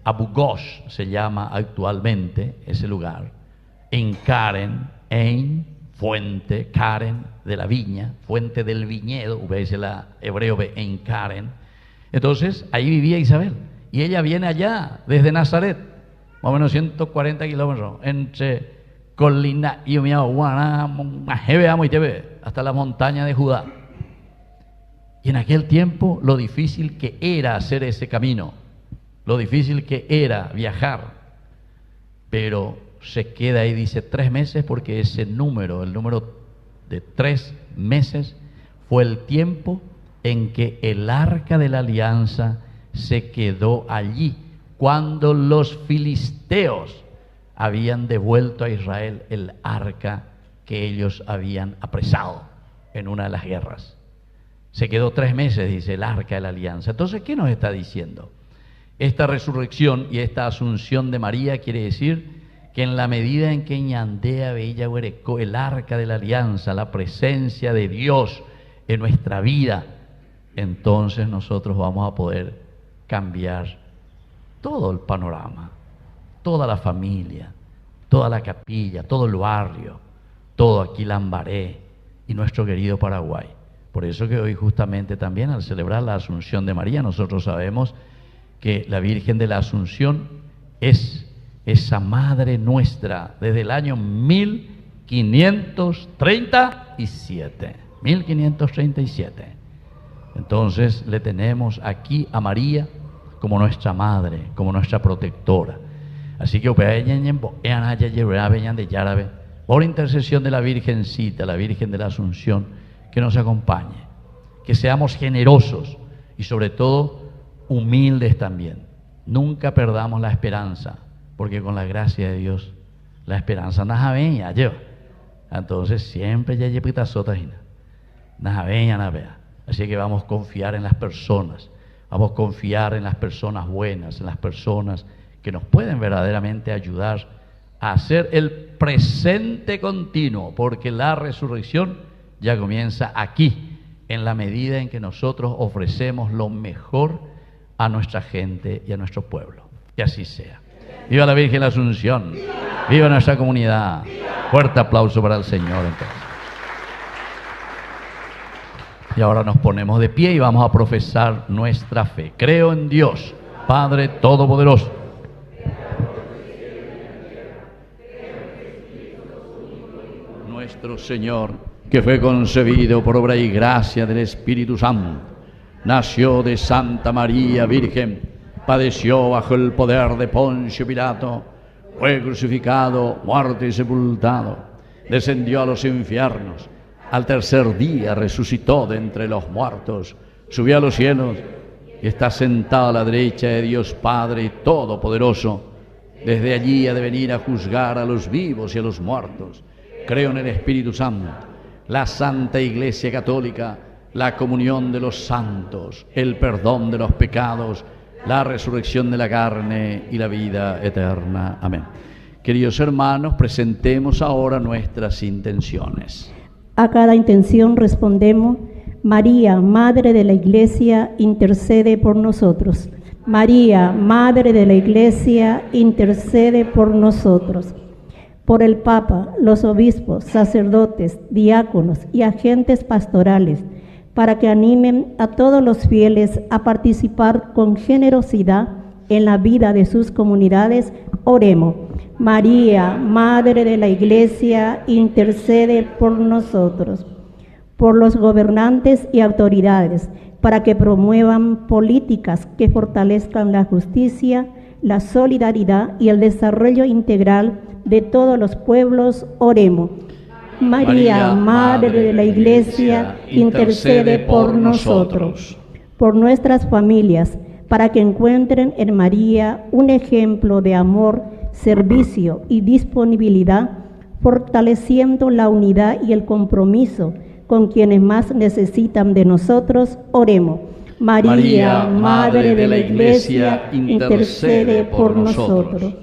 Abu Ghosh se llama actualmente ese lugar, en Karen, en fuente, Karen de la viña, fuente del viñedo, veis la hebreo en Karen. Entonces ahí vivía Isabel, y ella viene allá desde Nazaret, más o menos 140 kilómetros, entre Colina y hasta la montaña de Judá. Y en aquel tiempo lo difícil que era hacer ese camino, lo difícil que era viajar, pero se queda ahí, dice 3 meses, porque ese número, el número de 3 meses, fue el tiempo en que el arca de la alianza se quedó allí, cuando los filisteos habían devuelto a Israel el arca que ellos habían apresado en una de las guerras. Se quedó 3 meses, dice, el arca de la alianza. Entonces, ¿qué nos está diciendo? Esta resurrección y esta asunción de María quiere decir que en la medida en que ñandea veía huereco el arca de la alianza, la presencia de Dios en nuestra vida, entonces nosotros vamos a poder cambiar todo el panorama, toda la familia, toda la capilla, todo el barrio, todo aquí Lambaré y nuestro querido Paraguay. Por eso que hoy justamente también al celebrar la Asunción de María, nosotros sabemos que la Virgen de la Asunción es esa Madre nuestra desde el año 1537. 1537. Entonces le tenemos aquí a María como nuestra madre, como nuestra protectora. Así que por intercesión de la Virgencita, la Virgen de la Asunción, que nos acompañe, que seamos generosos y sobre todo humildes también. Nunca perdamos la esperanza, porque con la gracia de Dios la esperanza nos venía lleva. Entonces siempre ya lleva sotajina. Nos venía. Así que vamos a confiar en las personas, vamos a confiar en las personas buenas, en las personas que nos pueden verdaderamente ayudar a hacer el presente continuo, porque la resurrección ya comienza aquí, en la medida en que nosotros ofrecemos lo mejor a nuestra gente y a nuestro pueblo. Que así sea. ¡Viva la Virgen de la Asunción! ¡Viva nuestra comunidad! Fuerte aplauso para el Señor entonces. Y ahora nos ponemos de pie y vamos a profesar nuestra fe. Creo en Dios, Padre Todopoderoso, nuestro Señor, que fue concebido por obra y gracia del Espíritu Santo, nació de Santa María Virgen, padeció bajo el poder de Poncio Pilato, fue crucificado, muerto y sepultado, descendió a los infiernos, al tercer día resucitó de entre los muertos, subió a los cielos y está sentado a la derecha de Dios Padre Todopoderoso. Desde allí ha de venir a juzgar a los vivos y a los muertos. Creo en el Espíritu Santo, la Santa Iglesia Católica, la comunión de los santos, el perdón de los pecados, la resurrección de la carne y la vida eterna. Amén. Queridos hermanos, presentemos ahora nuestras intenciones. A cada intención respondemos: María, Madre de la Iglesia, intercede por nosotros. María, Madre de la Iglesia, intercede por nosotros. Por el Papa, los obispos, sacerdotes, diáconos y agentes pastorales, para que animen a todos los fieles a participar con generosidad en la vida de sus comunidades, oremos. María, Madre de la Iglesia, intercede por nosotros. Por los gobernantes y autoridades, para que promuevan políticas que fortalezcan la justicia, la solidaridad y el desarrollo integral de todos los pueblos, oremos. María, Madre de la Iglesia, intercede por nosotros. Por nuestras familias, para que encuentren en María un ejemplo de amor, servicio y disponibilidad, fortaleciendo la unidad y el compromiso con quienes más necesitan de nosotros, oremos. María, Madre de la Iglesia, intercede por nosotros.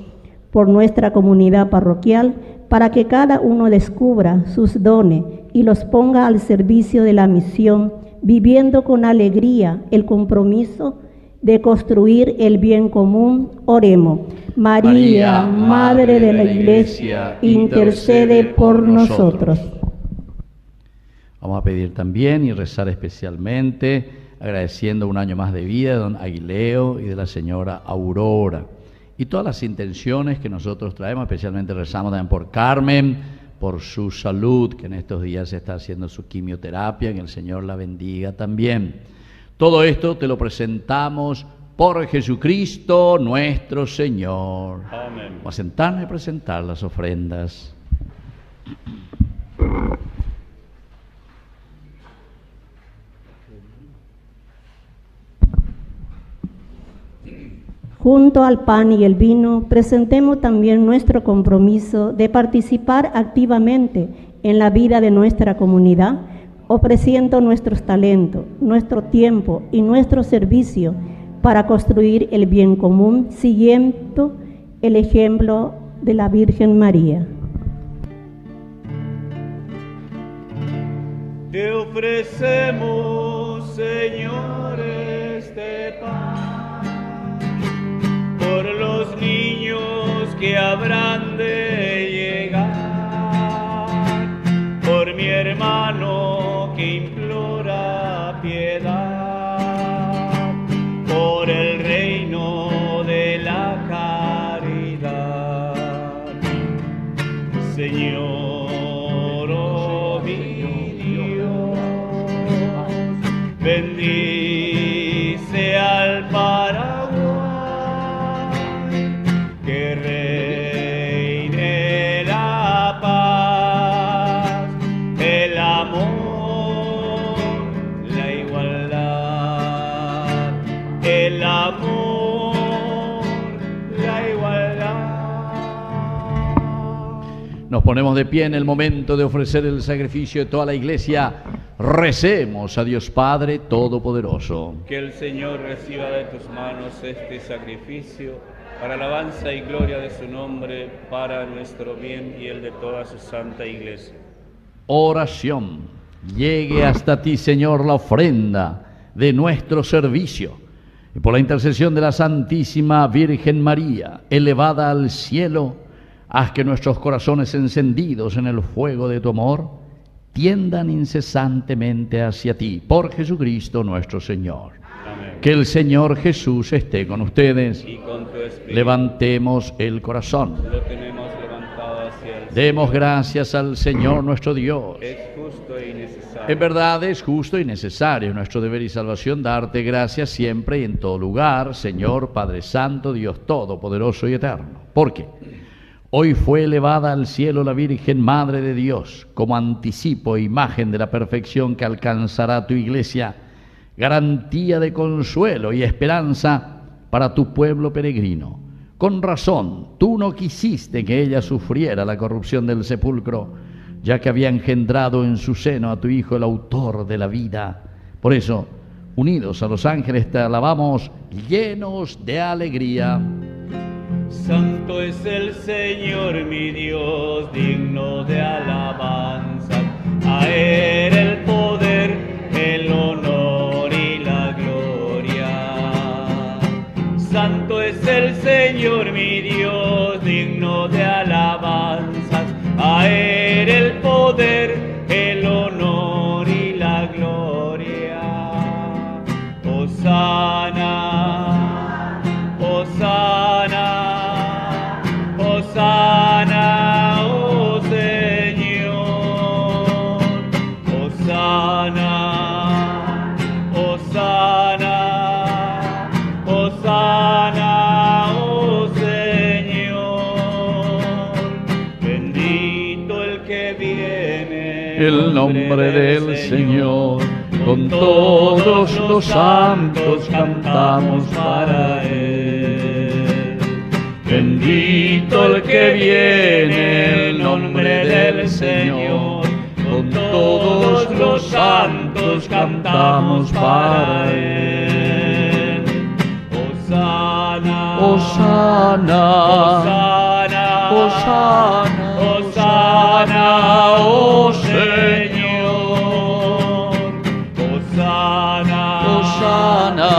Por nuestra comunidad parroquial, para que cada uno descubra sus dones y los ponga al servicio de la misión, viviendo con alegría el compromiso de construir el bien común, oremos. María, Madre de la Iglesia, intercede por nosotros. Vamos a pedir también y rezar especialmente, agradeciendo un año más de vida de don Aguileo y de la señora Aurora. Y todas las intenciones que nosotros traemos, especialmente rezamos también por Carmen, por su salud, que en estos días se está haciendo su quimioterapia, que el Señor la bendiga también. Todo esto te lo presentamos por Jesucristo nuestro Señor. Amén. Vamos a sentarnos y presentar las ofrendas. Junto al pan y el vino, presentemos también nuestro compromiso de participar activamente en la vida de nuestra comunidad, ofreciendo nuestros talentos, nuestro tiempo y nuestro servicio para construir el bien común, siguiendo el ejemplo de la Virgen María. Te ofrecemos, Señor, este pan por los niños que habrán de llegar, por mi hermano que implora piedad, por el reino de la caridad. Señor, oh mi Dios, bendito ponemos de pie en el momento de ofrecer el sacrificio de toda la Iglesia. Recemos a Dios Padre Todopoderoso. Que el Señor reciba de tus manos este sacrificio para alabanza y gloria de su nombre, para nuestro bien y el de toda su santa Iglesia. Oración. Llegue hasta ti, Señor, la ofrenda de nuestro servicio. Y por la intercesión de la Santísima Virgen María, elevada al cielo, haz que nuestros corazones encendidos en el fuego de tu amor tiendan incesantemente hacia ti. Por Jesucristo nuestro Señor. Amén. Que el Señor Jesús esté con ustedes. Y con tu espíritu. Levantemos el corazón. Lo tenemos levantado hacia el cielo. Demos gracias al Señor nuestro Dios. Es justo y necesario. En verdad es justo y necesario, nuestro deber y salvación, darte gracias siempre y en todo lugar, Señor Padre Santo, Dios Todopoderoso y Eterno. Porque hoy fue elevada al cielo la Virgen Madre de Dios, como anticipo e imagen de la perfección que alcanzará tu Iglesia, garantía de consuelo y esperanza para tu pueblo peregrino. Con razón, tú no quisiste que ella sufriera la corrupción del sepulcro, ya que había engendrado en su seno a tu Hijo, el autor de la vida. Por eso, unidos a los ángeles, te alabamos llenos de alegría. Santo es el Señor mi Dios, digno de alabanza. A Él el poder, el honor y la gloria. Santo es el Señor mi Dios, digno de alabanza. A Él el poder, el honor y la gloria. Hosana, Hosana, Hosana, oh Señor. Hosana, Hosana, Hosana, oh Señor. Bendito el que viene en El nombre del Señor, con todos los santos cantamos para Él. Bendito el que viene, el nombre del Señor, con todos los santos cantamos para Él. Hosana, Hosana, Hosana, Hosana, Hosana, oh Señor. Hosana, Hosana,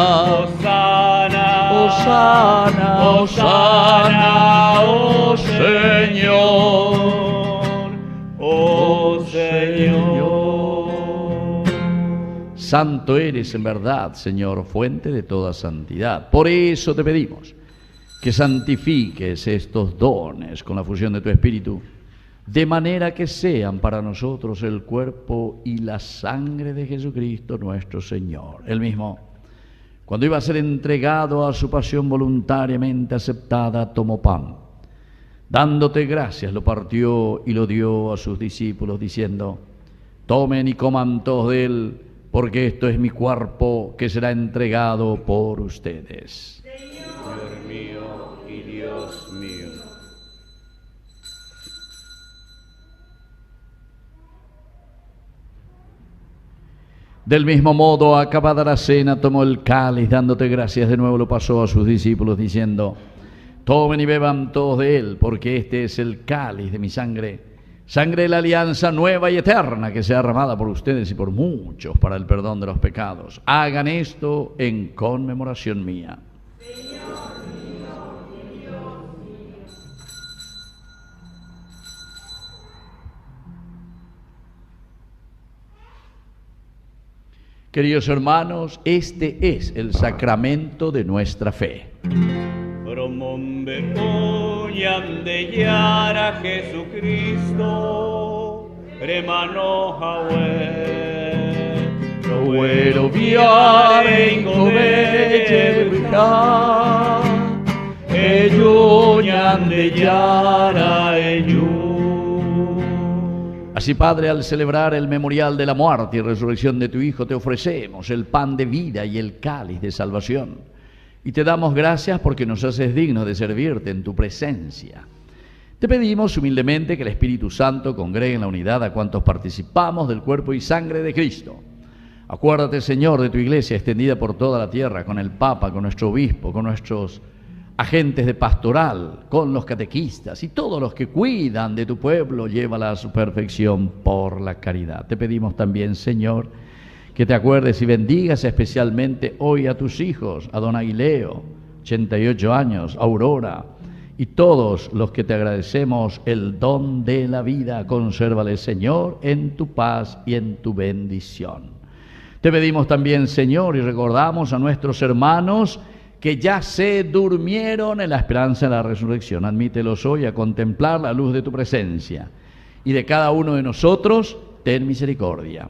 Hosana, Hosana, Hosana, oh Señor, oh Señor. Santo eres en verdad, Señor, fuente de toda santidad. Por eso te pedimos que santifiques estos dones con la fusión de tu Espíritu, de manera que sean para nosotros el cuerpo y la sangre de Jesucristo nuestro Señor. Él mismo, cuando iba a ser entregado a su pasión voluntariamente aceptada, tomó pan. Dándote gracias, lo partió y lo dio a sus discípulos, diciendo: tomen y coman todos de él, porque esto es mi cuerpo que será entregado por ustedes. Señor mío y Dios mío. Del mismo modo, acabada la cena, tomó el cáliz, dándote gracias de nuevo, lo pasó a sus discípulos, diciendo: tomen y beban todos de él, porque este es el cáliz de mi sangre, sangre de la alianza nueva y eterna, que sea derramada por ustedes y por muchos para el perdón de los pecados. Hagan esto en conmemoración mía. Queridos hermanos, este es el sacramento de nuestra fe. Promombecoñam de Yara Jesucristo, remano Hawe, Prohuero viare in come vita, e giugnan de Yara e giù. Así, Padre, al celebrar el memorial de la muerte y resurrección de tu Hijo, te ofrecemos el pan de vida y el cáliz de salvación. Y te damos gracias porque nos haces dignos de servirte en tu presencia. Te pedimos humildemente que el Espíritu Santo congregue en la unidad a cuantos participamos del cuerpo y sangre de Cristo. Acuérdate, Señor, de tu iglesia extendida por toda la tierra, con el Papa, con nuestro obispo, con nuestros agentes de pastoral, con los catequistas y todos los que cuidan de tu pueblo, llévala a su perfección por la caridad. Te pedimos también, Señor, que te acuerdes y bendigas especialmente hoy a tus hijos, a don Aguileo, 88 años, Aurora, y todos los que te agradecemos el don de la vida. Consérvale, Señor, en tu paz y en tu bendición. Te pedimos también, Señor, y recordamos a nuestros hermanos que ya se durmieron en la esperanza de la resurrección. Admítelos hoy a contemplar la luz de tu presencia. Y de cada uno de nosotros, ten misericordia.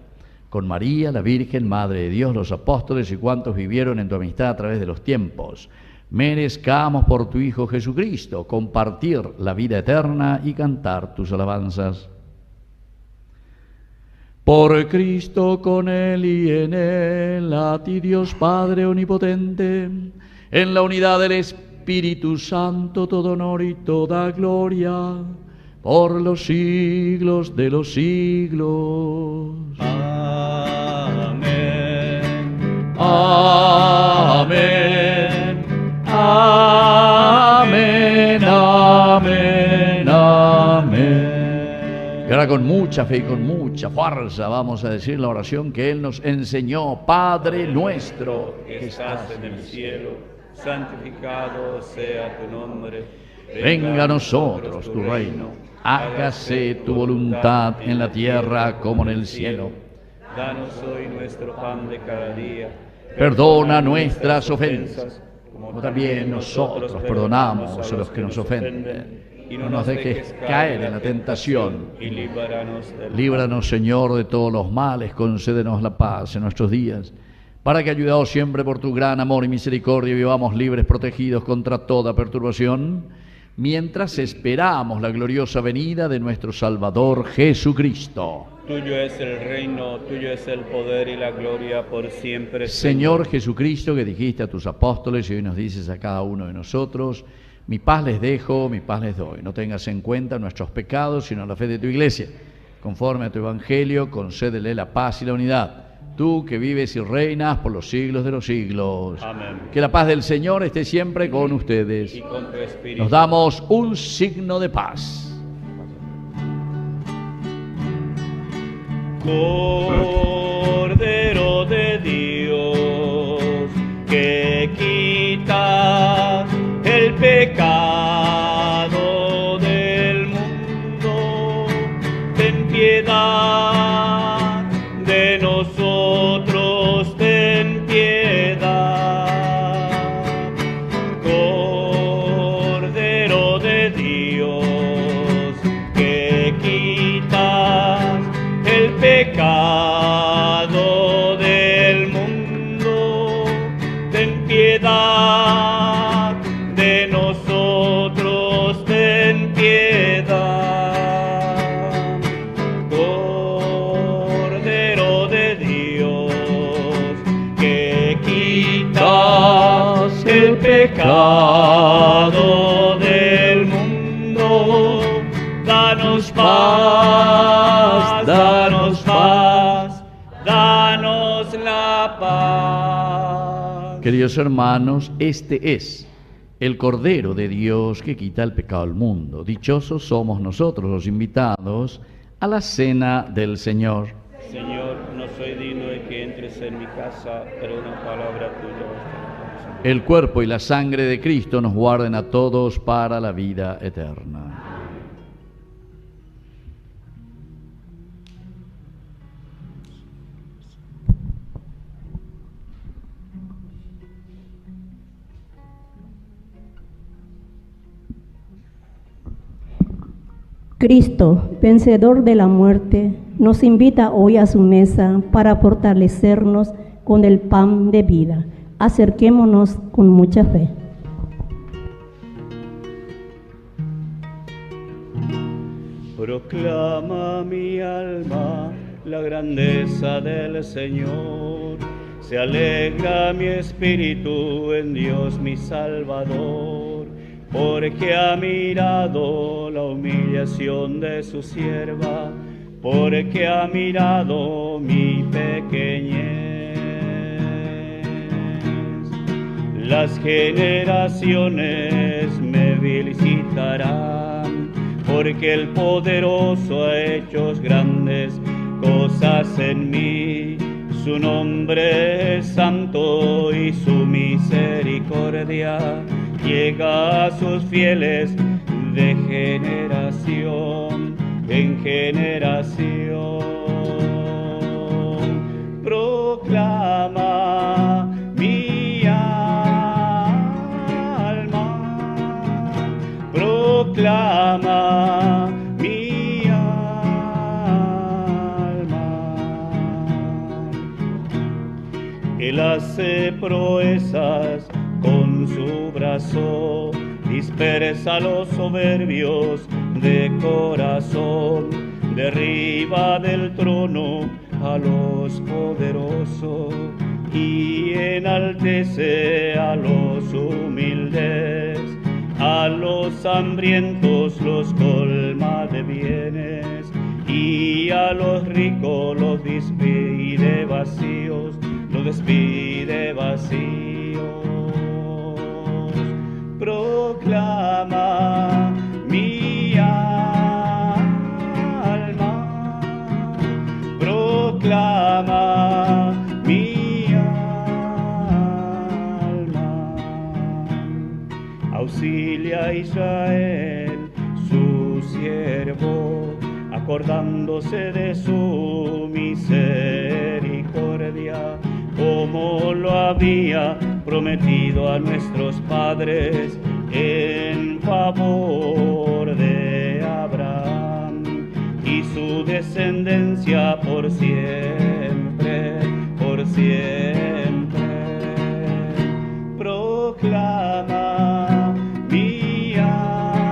Con María, la Virgen, Madre de Dios, los apóstoles y cuantos vivieron en tu amistad a través de los tiempos, merezcamos por tu Hijo Jesucristo compartir la vida eterna y cantar tus alabanzas. Por Cristo, con Él y en Él, a ti Dios Padre omnipotente, en la unidad del Espíritu Santo, todo honor y toda gloria, por los siglos de los siglos. Amén. Amén. Amén. Amén. Amén. Y ahora con mucha fe y con mucha fuerza vamos a decir la oración que Él nos enseñó. Padre nuestro Que estás en el cielo, santificado sea tu nombre. venga a nosotros tu reino. Hágase tu voluntad en la tierra como en el cielo. Danos hoy nuestro pan de cada día. Perdona nuestras ofensas, como también nosotros perdonamos a los que nos ofenden. Y no nos dejes caer en la tentación. Y líbranos del mal. Líbranos, Señor, de todos los males. Concédenos la paz en nuestros días, para que, ayudados siempre por tu gran amor y misericordia, vivamos libres, protegidos contra toda perturbación, mientras esperamos la gloriosa venida de nuestro Salvador Jesucristo. Tuyo es el reino, tuyo es el poder y la gloria por siempre. Señor Jesucristo, que dijiste a tus apóstoles y hoy nos dices a cada uno de nosotros: mi paz les dejo, mi paz les doy. No tengas en cuenta nuestros pecados, sino la fe de tu iglesia. Conforme a tu evangelio, concédele la paz y la unidad. Tú que vives y reinas por los siglos de los siglos. Amén. Que la paz del Señor esté siempre con ustedes. Y con tu espíritu. Nos damos un signo de paz. Cordero de Dios, que quitas el pecado del mundo, ten piedad de nosotros, ten piedad. Cordero de Dios, que quitas el pecado del mundo, ten piedad de nosotros, ten piedad. Cordero de Dios, que quitas el pecado del mundo, danos paz, danos paz, danos la paz. Queridos hermanos, este es el Cordero de Dios que quita el pecado del mundo. Dichosos somos nosotros los invitados a la cena del Señor. Señor, no soy digno de que entres en mi casa, pero una palabra tuya bastará. El cuerpo y la sangre de Cristo nos guarden a todos para la vida eterna. Cristo, vencedor de la muerte, nos invita hoy a su mesa para fortalecernos con el pan de vida. Acerquémonos con mucha fe. Proclama mi alma la grandeza del Señor. Se alegra mi espíritu en Dios mi Salvador, porque ha mirado la humillación de su sierva, porque ha mirado mi pequeñez. Las generaciones me felicitarán, porque el poderoso ha hecho grandes cosas en mí. Su nombre es santo y su misericordia llega a sus fieles de generación en generación. Proclama mi alma, proclama mi alma. Él hace proezas con su brazo, dispersa a los soberbios de corazón, derriba del trono a los poderosos y enaltece a los humildes. A los hambrientos los colma de bienes y a los ricos los despide vacíos, los despide vacíos. Proclama mi alma, proclama mi alma. Auxilia a Israel, su siervo, acordándose de su misericordia, como lo había prometido a nuestros padres, en favor de Abraham y su descendencia por siempre, por siempre. Proclama mi alma,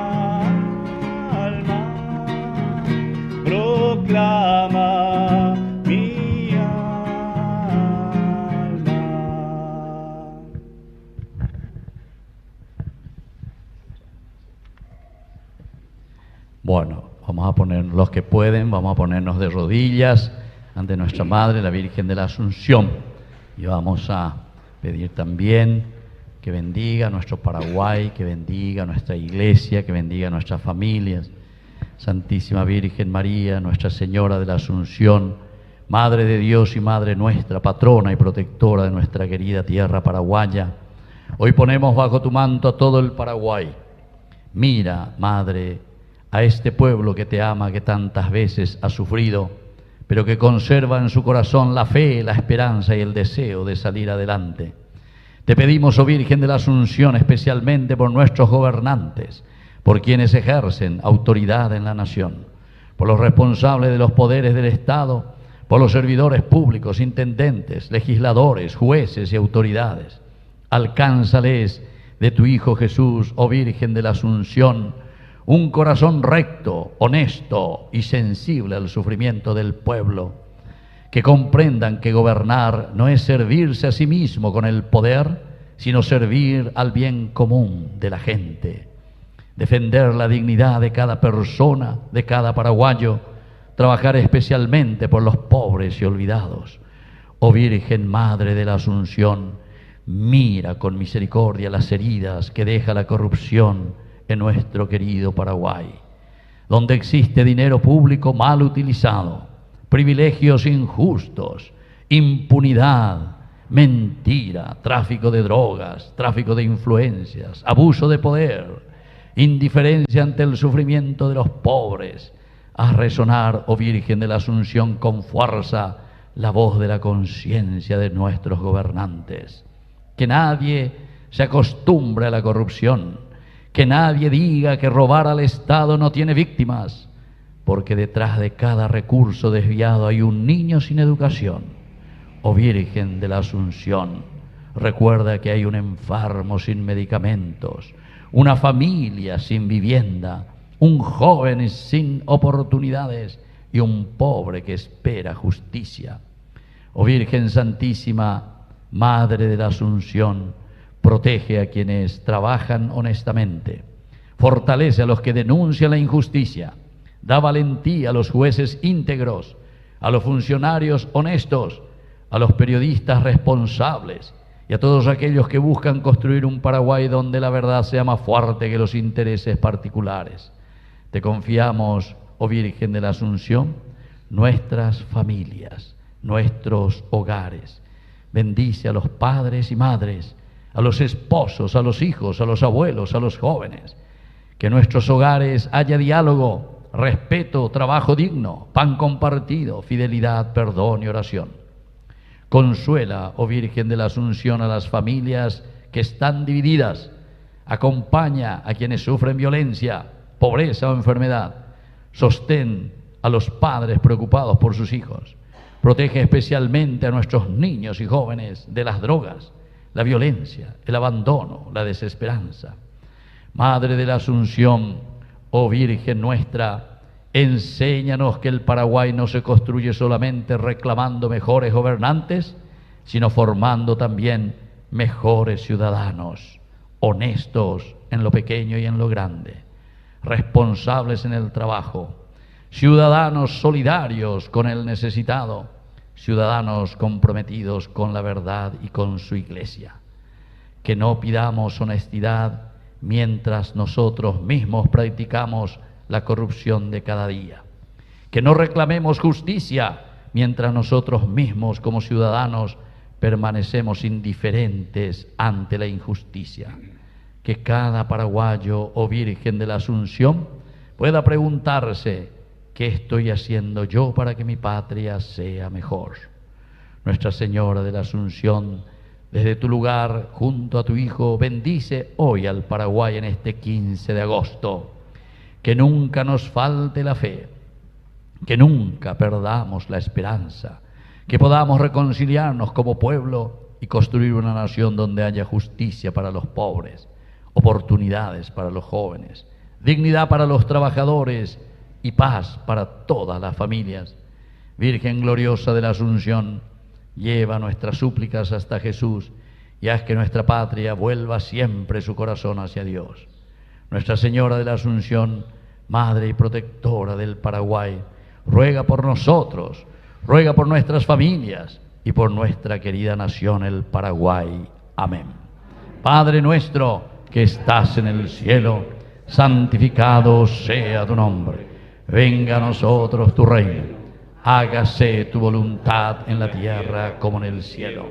proclama mi alma. Bueno, vamos a poner, los que pueden, vamos a ponernos de rodillas ante nuestra Madre, la Virgen de la Asunción. Y vamos a pedir también que bendiga nuestro Paraguay, que bendiga nuestra iglesia, que bendiga nuestras familias. Santísima Virgen María, Nuestra Señora de la Asunción, Madre de Dios y Madre nuestra, patrona y protectora de nuestra querida tierra paraguaya, hoy ponemos bajo tu manto a todo el Paraguay. Mira, Madre, a este pueblo que te ama, que tantas veces ha sufrido, pero que conserva en su corazón la fe, la esperanza y el deseo de salir adelante. Te pedimos, oh Virgen de la Asunción, especialmente por nuestros gobernantes, por quienes ejercen autoridad en la nación, por los responsables de los poderes del Estado, por los servidores públicos, intendentes, legisladores, jueces y autoridades. Alcánzales de tu Hijo Jesús, oh Virgen de la Asunción, un corazón recto, honesto y sensible al sufrimiento del pueblo, que comprendan que gobernar no es servirse a sí mismo con el poder, sino servir al bien común de la gente, defender la dignidad de cada persona, de cada paraguayo, trabajar especialmente por los pobres y olvidados. Oh Virgen Madre de la Asunción, mira con misericordia las heridas que deja la corrupción en nuestro querido Paraguay, donde existe dinero público mal utilizado, privilegios injustos, impunidad, mentira, tráfico de drogas, tráfico de influencias, abuso de poder, indiferencia ante el sufrimiento de los pobres. Haz resonar, oh Virgen de la Asunción, con fuerza la voz de la conciencia de nuestros gobernantes. Que nadie se acostumbre a la corrupción, que nadie diga que robar al Estado no tiene víctimas, porque detrás de cada recurso desviado hay un niño sin educación. Oh Virgen de la Asunción, recuerda que hay un enfermo sin medicamentos, una familia sin vivienda, un joven sin oportunidades y un pobre que espera justicia. Oh Virgen Santísima, Madre de la Asunción, protege a quienes trabajan honestamente, Fortalece a los que denuncian la injusticia. Da valentía a los jueces íntegros, a los funcionarios honestos, a los periodistas responsables y a todos aquellos que buscan construir un Paraguay donde la verdad sea más fuerte que los intereses particulares. Te confiamos, oh Virgen de la Asunción, nuestras familias, nuestros hogares. Bendice a los padres y madres, a los esposos, a los hijos, a los abuelos, a los jóvenes. Que en nuestros hogares haya diálogo, respeto, trabajo digno, pan compartido, fidelidad, perdón y oración. Consuela, oh Virgen de la Asunción, a las familias que están divididas. Acompaña a quienes sufren violencia, pobreza o enfermedad. Sostén a los padres preocupados por sus hijos. Protege especialmente a nuestros niños y jóvenes de las drogas, la violencia, el abandono, la desesperanza. Madre de la Asunción, oh Virgen nuestra, enséñanos que el Paraguay no se construye solamente reclamando mejores gobernantes, sino formando también mejores ciudadanos, honestos en lo pequeño y en lo grande, responsables en el trabajo, ciudadanos solidarios con el necesitado, ciudadanos comprometidos con la verdad y con su Iglesia. Que no pidamos honestidad mientras nosotros mismos practicamos la corrupción de cada día. Que no reclamemos justicia mientras nosotros mismos como ciudadanos permanecemos indiferentes ante la injusticia. Que cada paraguayo o Virgen de la Asunción pueda preguntarse: ¿qué estoy haciendo yo para que mi patria sea mejor? Nuestra Señora de la Asunción, desde tu lugar, junto a tu Hijo, bendice hoy al Paraguay en este 15 de agosto. Que nunca nos falte la fe, que nunca perdamos la esperanza, que podamos reconciliarnos como pueblo y construir una nación donde haya justicia para los pobres, oportunidades para los jóvenes, dignidad para los trabajadores y paz para todas las familias. Virgen gloriosa de la Asunción, lleva nuestras súplicas hasta Jesús y haz que nuestra patria vuelva siempre su corazón hacia Dios. Nuestra Señora de la Asunción, Madre y Protectora del Paraguay, ruega por nosotros, ruega por nuestras familias y por nuestra querida nación, el Paraguay. Amén. Padre nuestro que estás en el cielo, santificado sea tu nombre. Venga a nosotros tu reino. Hágase tu voluntad en la tierra como en el cielo.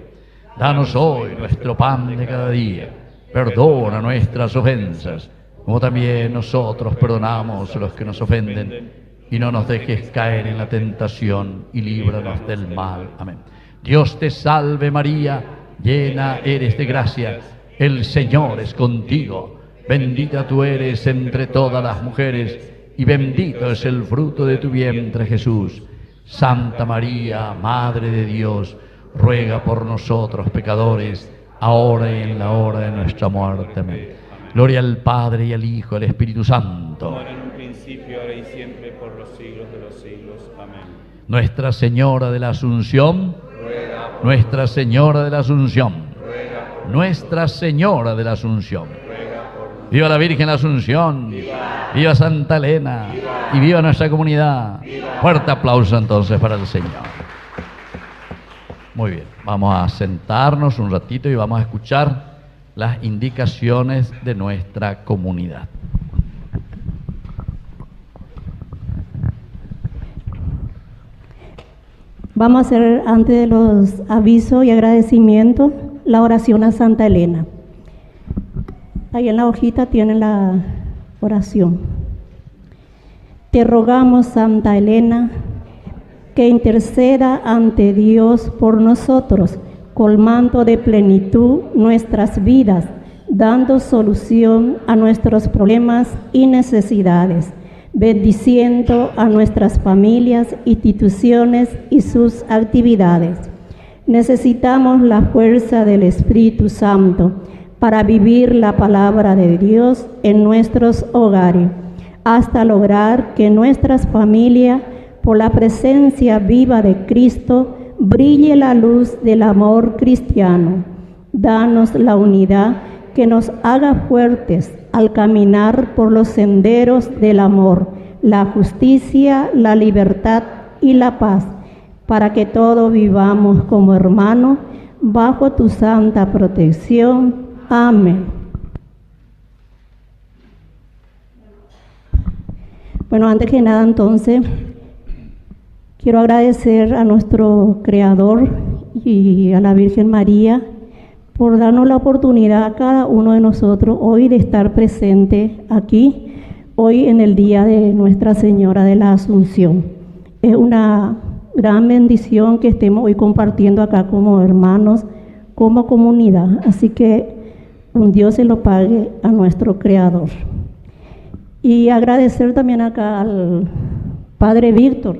Danos hoy nuestro pan de cada día. Perdona nuestras ofensas, como también nosotros perdonamos a los que nos ofenden. Y no nos dejes caer en la tentación y líbranos del mal. Amén. Dios te salve María, llena eres de gracia. El Señor es contigo. Bendita tú eres entre todas las mujeres y bendito es el fruto de tu vientre, Jesús. Santa María, Madre de Dios, ruega por nosotros pecadores, ahora y en la hora de nuestra muerte. Amén. Gloria al Padre y al Hijo y al Espíritu Santo. Como era en un principio, ahora y siempre, por los siglos de los siglos. Amén. Nuestra Señora de la Asunción, Ruega por Nuestra Señora de la Asunción, ruega por Nuestra Señora de la Asunción. ruega por Viva la Virgen de la Asunción, viva Santa Elena y viva nuestra comunidad. Fuerte aplauso entonces para el Señor. Muy bien, vamos a sentarnos un ratito y vamos a escuchar las indicaciones de nuestra comunidad. Vamos a hacer, antes de los avisos y agradecimientos, la oración a Santa Elena. Ahí en la hojita tienen la oración. Te rogamos, Santa Elena, que interceda ante Dios por nosotros, colmando de plenitud nuestras vidas, dando solución a nuestros problemas y necesidades, bendiciendo a nuestras familias, instituciones y sus actividades. Necesitamos la fuerza del Espíritu Santo para vivir la palabra de Dios en nuestros hogares, hasta lograr que nuestras familias, por la presencia viva de Cristo, brille la luz del amor cristiano. Danos la unidad que nos haga fuertes al caminar por los senderos del amor, la justicia, la libertad y la paz, para que todos vivamos como hermanos bajo tu santa protección. Amén. Bueno, antes que nada, entonces, quiero agradecer a nuestro Creador y a la Virgen María por darnos la oportunidad a cada uno de nosotros hoy de estar presente aquí, hoy en el día de Nuestra Señora de la Asunción. Es una gran bendición que estemos hoy compartiendo acá como hermanos, como comunidad. Así que un Dios se lo pague a nuestro Creador. Y agradecer también acá al Padre Víctor,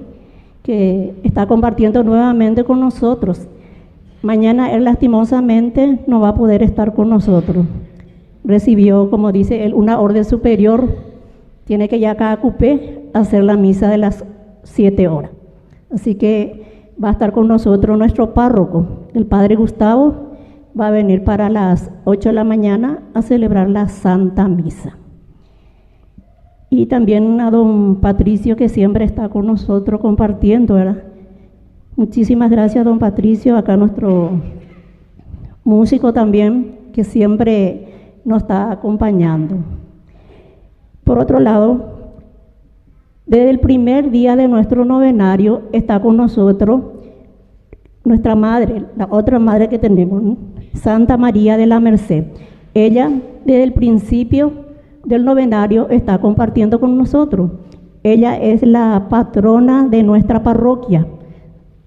que está compartiendo nuevamente con nosotros. Mañana él lastimosamente no va a poder estar con nosotros. Recibió, como dice él, una orden superior. Tiene que ir acá a Cupé a hacer la misa de las 7 horas. Así que va a estar con nosotros nuestro párroco, el Padre Gustavo, va a venir para las 8 de la mañana a celebrar la Santa Misa. Y también a don Patricio, que siempre está con nosotros compartiendo, ¿verdad? Muchísimas gracias, don Patricio, acá nuestro músico también, que siempre nos está acompañando. Por otro lado, desde el primer día de nuestro novenario está con nosotros nuestra madre, la otra madre que tenemos, ¿no? Santa María de la Merced. Ella, desde el principio del novenario, está compartiendo con nosotros. Ella es la patrona de nuestra parroquia,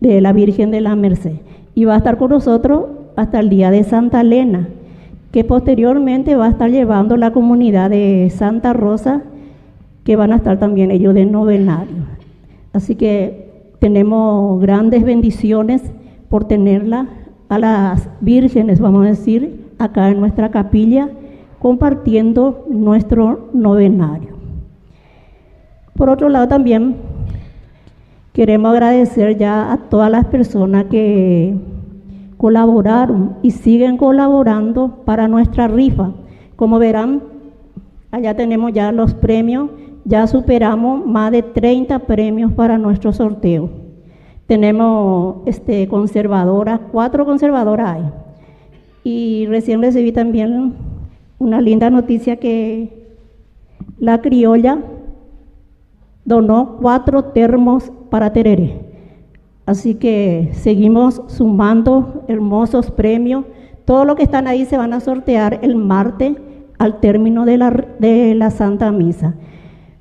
de la Virgen de la Merced, y va a estar con nosotros hasta el día de Santa Elena, que posteriormente va a estar llevando la comunidad de Santa Rosa, que van a estar también ellos de novenario. Así que tenemos grandes bendiciones por tenerla a las vírgenes, vamos a decir, acá en nuestra capilla, compartiendo nuestro novenario. Por otro lado, también queremos agradecer ya a todas las personas que colaboraron y siguen colaborando para nuestra rifa. Como verán, allá tenemos ya los premios, ya superamos más de 30 premios para nuestro sorteo. Tenemos conservadoras, 4 conservadoras hay. Y recién recibí también una linda noticia que la criolla donó 4 termos para tereré. Así que seguimos sumando hermosos premios. Todo lo que están ahí se van a sortear el martes al término de la Santa Misa.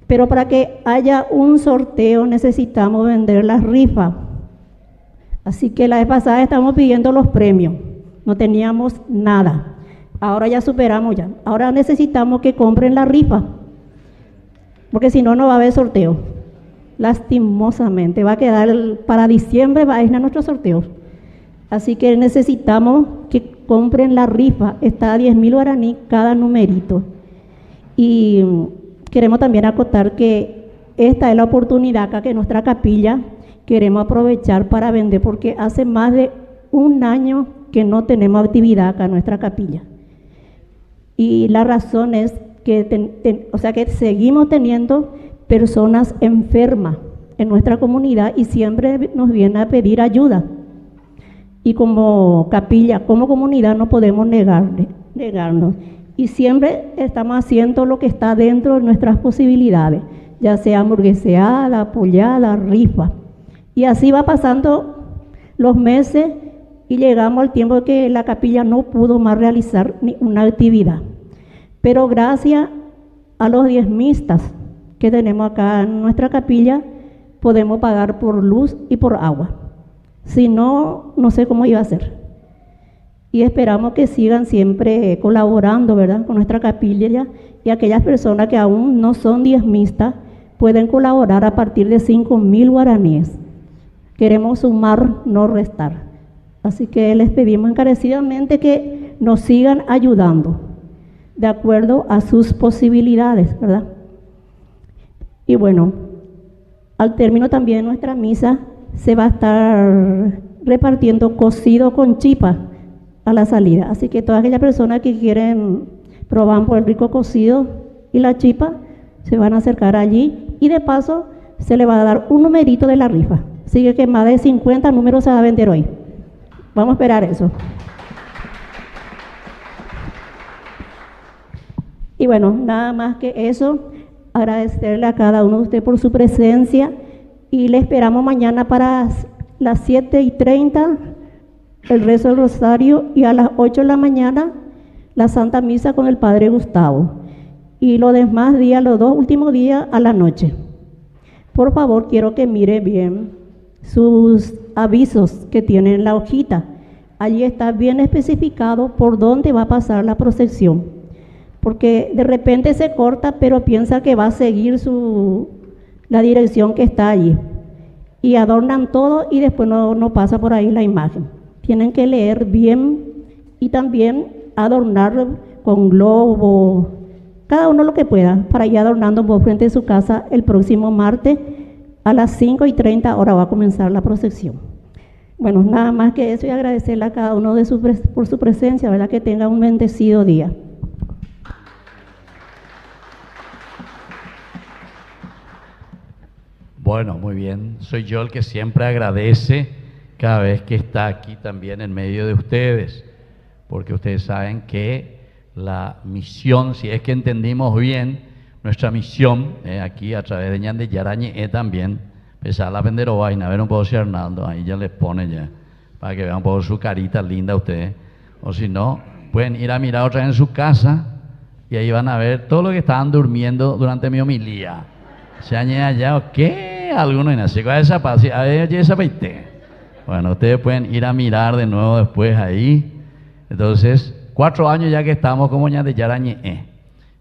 Pero para que haya un sorteo necesitamos vender las rifas. Así que la vez pasada estamos pidiendo los premios. No teníamos nada. Ahora ya superamos ya. Ahora necesitamos que compren la rifa, porque si no, no va a haber sorteo. Lastimosamente va a quedar para diciembre, va a ir a nuestros sorteos. Así que necesitamos que compren la rifa. Está a 10.000 guaraní cada numerito. Y queremos también acotar que esta es la oportunidad acá que nuestra capilla queremos aprovechar para vender, porque hace más de un año que no tenemos actividad acá en nuestra capilla. Y la razón es que, que seguimos teniendo personas enfermas en nuestra comunidad y siempre nos vienen a pedir ayuda. Y como capilla, como comunidad, no podemos negarnos. Y siempre estamos haciendo lo que está dentro de nuestras posibilidades, ya sea hamburgueseada, apoyada, rifa. Y así va pasando los meses y llegamos al tiempo que la capilla no pudo más realizar ni una actividad. Pero gracias a los diezmistas que tenemos acá en nuestra capilla, podemos pagar por luz y por agua. Si no, no sé cómo iba a ser. Y esperamos que sigan siempre colaborando, ¿verdad?, con nuestra capilla, y aquellas personas que aún no son diezmistas pueden colaborar a partir de 5.000 guaraníes. Queremos sumar, no restar. Así que les pedimos encarecidamente que nos sigan ayudando de acuerdo a sus posibilidades, ¿verdad? Y bueno, al término también de nuestra misa se va a estar repartiendo cocido con chipa a la salida. Así que todas aquellas personas que quieren probamos el rico cocido y la chipa, se van a acercar allí y de paso se le va a dar un numerito de la rifa. Así que más de 50 números se va a vender hoy. Vamos a esperar eso. Y bueno, nada más que eso, agradecerle a cada uno de ustedes por su presencia y le esperamos mañana para las 7:30 el rezo del rosario y a las 8 de la mañana la Santa Misa con el Padre Gustavo. Y los demás días, los 2 últimos días a la noche. Por favor, quiero que mire bien sus avisos que tienen en la hojita. Allí está bien especificado por dónde va a pasar la procesión. Porque de repente se corta, pero piensa que va a seguir la dirección que está allí. Y adornan todo y después no pasa por ahí la imagen. Tienen que leer bien y también adornar con globo, cada uno lo que pueda, para ir adornando por frente de su casa el próximo martes a las 5:30 ahora va a comenzar la procesión. Bueno, nada más que eso y agradecerle a cada uno por su presencia, ¿verdad? Que tenga un bendecido día. Bueno, muy bien. Soy yo el que siempre agradece cada vez que está aquí también en medio de ustedes, porque ustedes saben que la misión, si es que entendimos bien, nuestra misión aquí a través de Ñande Yarañe es también empezar a vender o vaina, a ver un poco si Hernando, ahí ya les pone ya, para que vean un poco su carita linda a ustedes, o si no, pueden ir a mirar otra vez en su casa y ahí van a ver todo lo que estaban durmiendo durante mi homilía. Se han allá, ¿qué? Algunos en así, con esa paz, a ver, esa peite. Bueno, ustedes pueden ir a mirar de nuevo después ahí. Entonces, 4 años ya que estamos como Ñande Yarañe.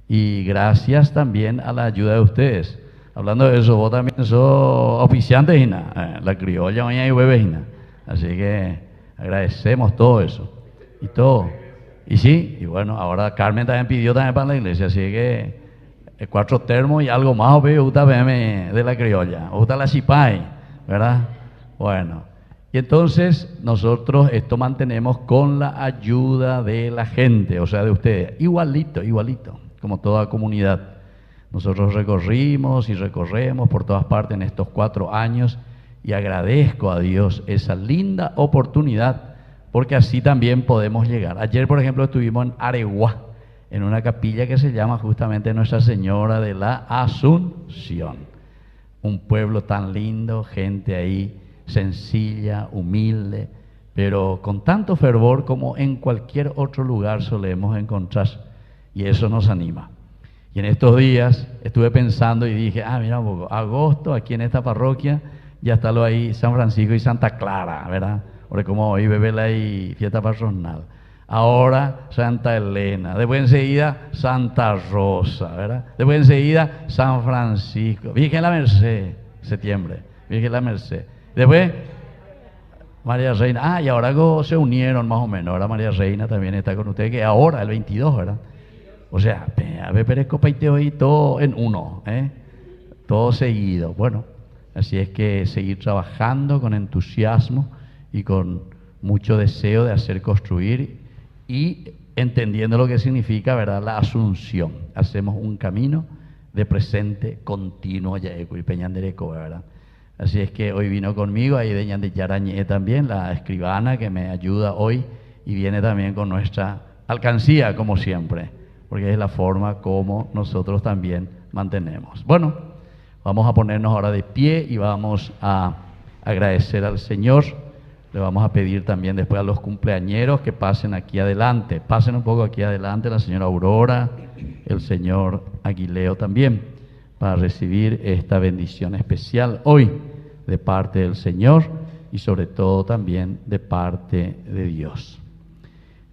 Y gracias también a la ayuda de ustedes. Hablando de eso, vos también sos oficiante, Gina, la criolla, oña y bebé, Gina. Así que agradecemos todo eso. Y todo. Y sí, y bueno, ahora Carmen también pidió también para la iglesia, así que 4 termos y algo más, gusta de la criolla, gusta la chipay, ¿verdad? Bueno. Y entonces nosotros esto mantenemos con la ayuda de la gente, o sea, de ustedes, igualito, como toda comunidad. Nosotros recorrimos y recorremos por todas partes en estos 4 años y agradezco a Dios esa linda oportunidad, porque así también podemos llegar. Ayer, por ejemplo, estuvimos en Areguá, en una capilla que se llama justamente Nuestra Señora de la Asunción. Un pueblo tan lindo, gente ahí sencilla, humilde, pero con tanto fervor como en cualquier otro lugar solemos encontrar, y eso nos anima. Y en estos días estuve pensando y dije, mira un poco, agosto aquí en esta parroquia ya está lo ahí San Francisco y Santa Clara, ¿verdad? Porque como hoy bebé ahí fiesta patronal. Ahora Santa Elena, después enseguida Santa Rosa, ¿verdad? Después enseguida San Francisco, Virgen la Merced, septiembre, Virgen la Merced. Después, María Reina, y ahora se unieron más o menos, ahora María Reina también está con ustedes, que ahora, el 22, ¿verdad? O sea, a ver, Perezco Paiteo y todo en uno, todo seguido. Bueno, así es que seguir trabajando con entusiasmo y con mucho deseo de hacer construir y entendiendo lo que significa, ¿verdad?, la asunción. Hacemos un camino de presente continuo, Yaeco y Peñandereco, ¿verdad? Así es que hoy vino conmigo ahí de Ñande Yarañe también, la escribana que me ayuda hoy y viene también con nuestra alcancía, como siempre, porque es la forma como nosotros también mantenemos. Bueno, vamos a ponernos ahora de pie y vamos a agradecer al Señor. Le vamos a pedir también después a los cumpleañeros que pasen aquí adelante. Pasen un poco aquí adelante la señora Aurora, el señor Aguileo también, para recibir esta bendición especial hoy de parte del Señor y sobre todo también de parte de Dios.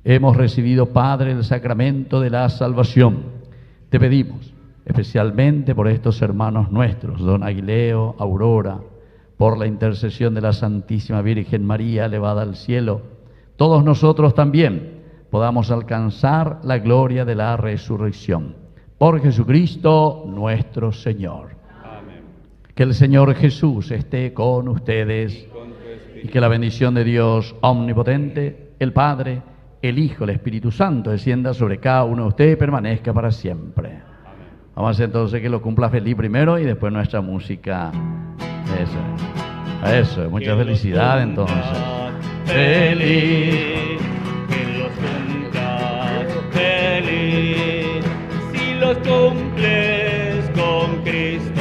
Hemos recibido, Padre, el sacramento de la salvación. Te pedimos especialmente por estos hermanos nuestros, don Aguileo, Aurora, por la intercesión de la Santísima Virgen María elevada al cielo, todos nosotros también podamos alcanzar la gloria de la resurrección. Por Jesucristo nuestro Señor. Amén. Que el Señor Jesús esté con ustedes y que la bendición de Dios omnipotente, el Padre, el Hijo, el Espíritu Santo descienda sobre cada uno de ustedes y permanezca para siempre. Vamos a hacer entonces que lo cumpla feliz primero y después nuestra música. Eso, mucha felicidad entonces. Feliz, que los cumplas feliz, si los cumples con Cristo.